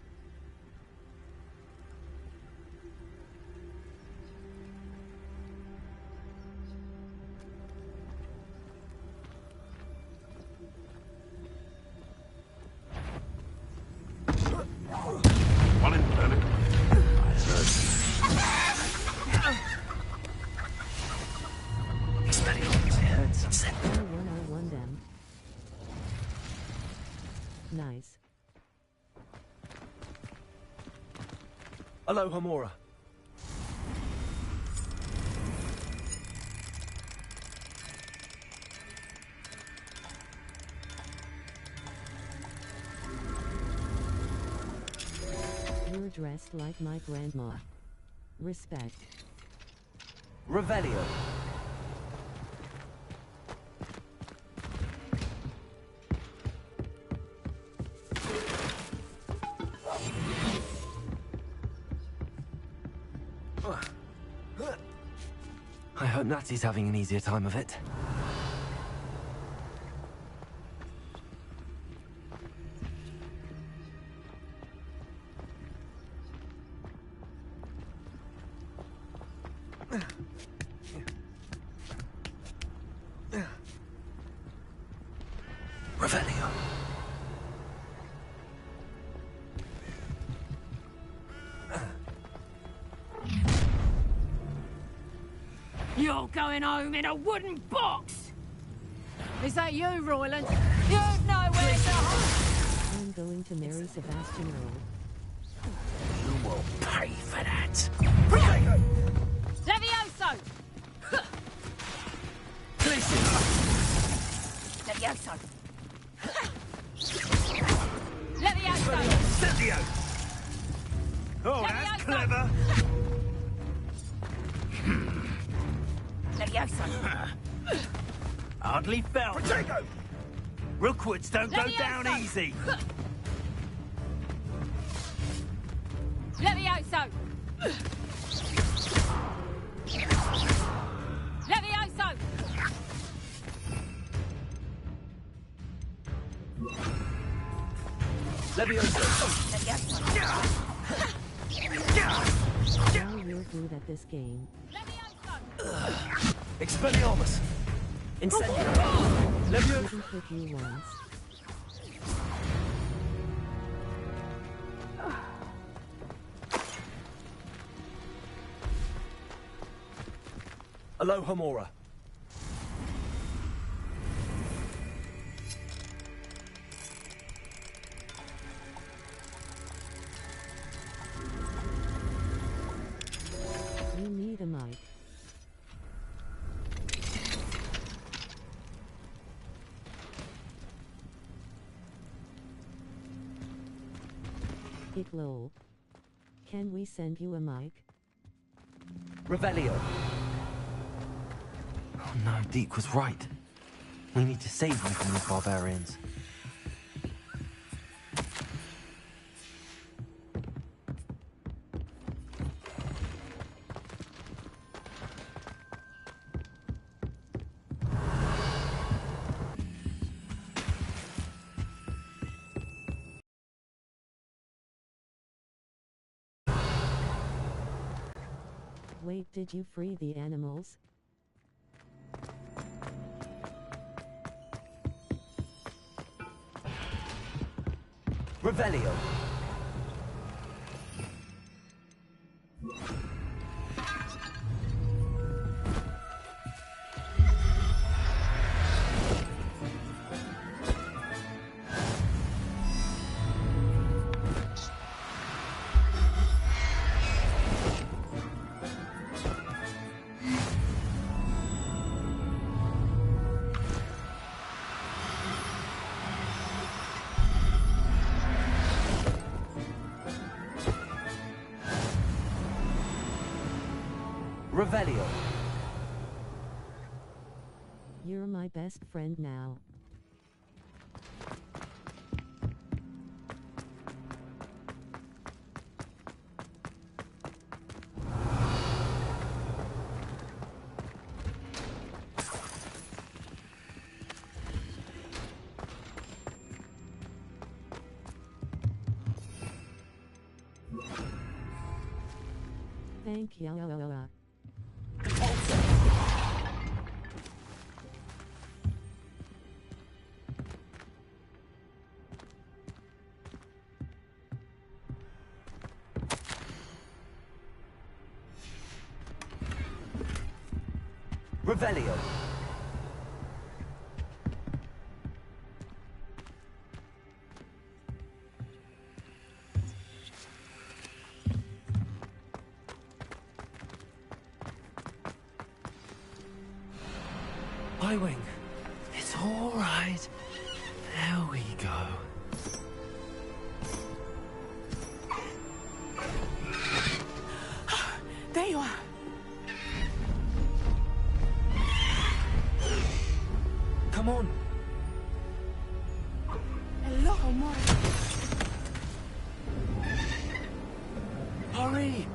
One in planet. Them. Nice. Aloha Mora. You're dressed like my grandma. Respect. Revelio. I hope Natsy's having an easier time of it. Revelio. You're going home in a wooden box! Is that you, Royland? You know where to hide! I'm going to marry Sebastian Earl. You will pay for that. Levioso! Levioso! Levioso! Incendio! Oh, that's clever! Levioso! Hardly felt. Protego! Rookwoods don't go down Levioso! easy. Levioso! Levioso! Levioso! Now you're good at this game. Expelliarmus! Incendio! Levioso! Didn't hit you once. Aloha Mora. You need a mic. Lol. Can we send you a mic? Revelio. Oh no, Deke was right. We need to save you from these barbarians. Wait, did you free the animals? Revelio. Revelio. You're my best friend now. Thank you. Revelio. Wing. It's all right. There we go. There you are. Come on. Hello, Mora. Hurry.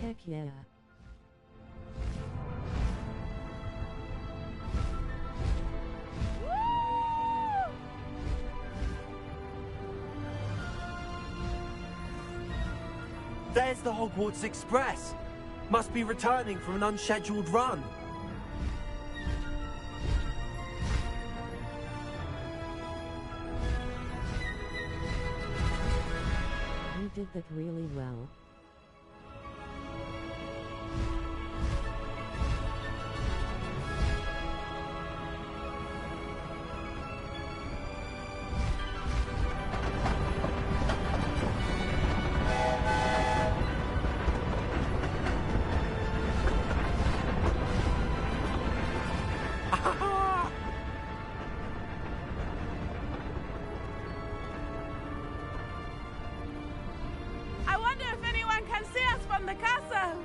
Heck yeah. There's the Hogwarts Express. Must be returning from an unscheduled run. You did that really well. I wonder if anyone can see us from the castle.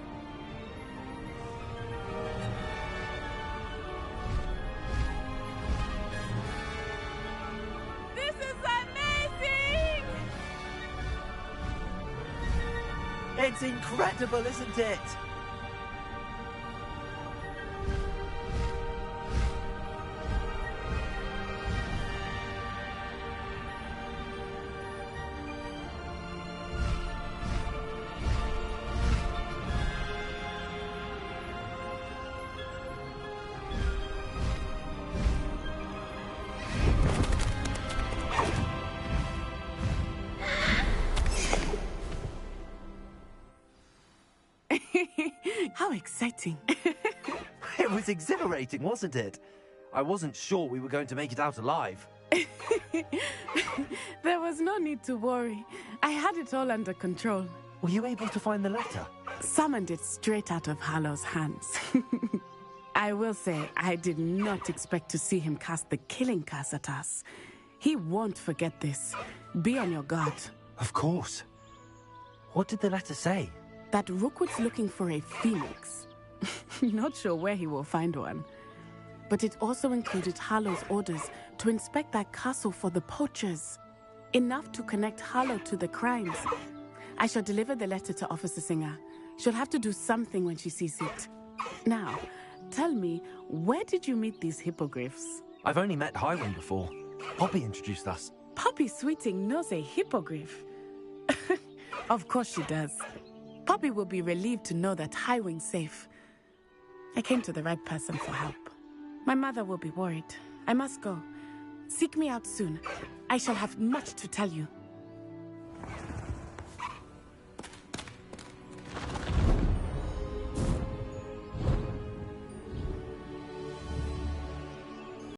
This is amazing! It's incredible, isn't it? How exciting. It was exhilarating, wasn't it? I wasn't sure we were going to make it out alive. There was no need to worry. I had it all under control. Were you able to find the letter? Summoned it straight out of Harlow's hands. I will say, I did not expect to see him cast the killing curse at us. He won't forget this. Be on your guard. Of course. What did the letter say? That Rookwood's looking for a phoenix. Not sure where he will find one. but it also included Harlow's orders to inspect that castle for the poachers. Enough to connect Harlow to the crimes. I shall deliver the letter to Officer Singer. She'll have to do something when she sees it. Now, tell me, where did you meet these hippogriffs? I've only met Highwing before. Poppy introduced us. Poppy Sweeting knows a hippogriff. Of course she does. Poppy will be relieved to know that Highwing's safe. I came to the right person for help. My mother will be worried. I must go. Seek me out soon. I shall have much to tell you.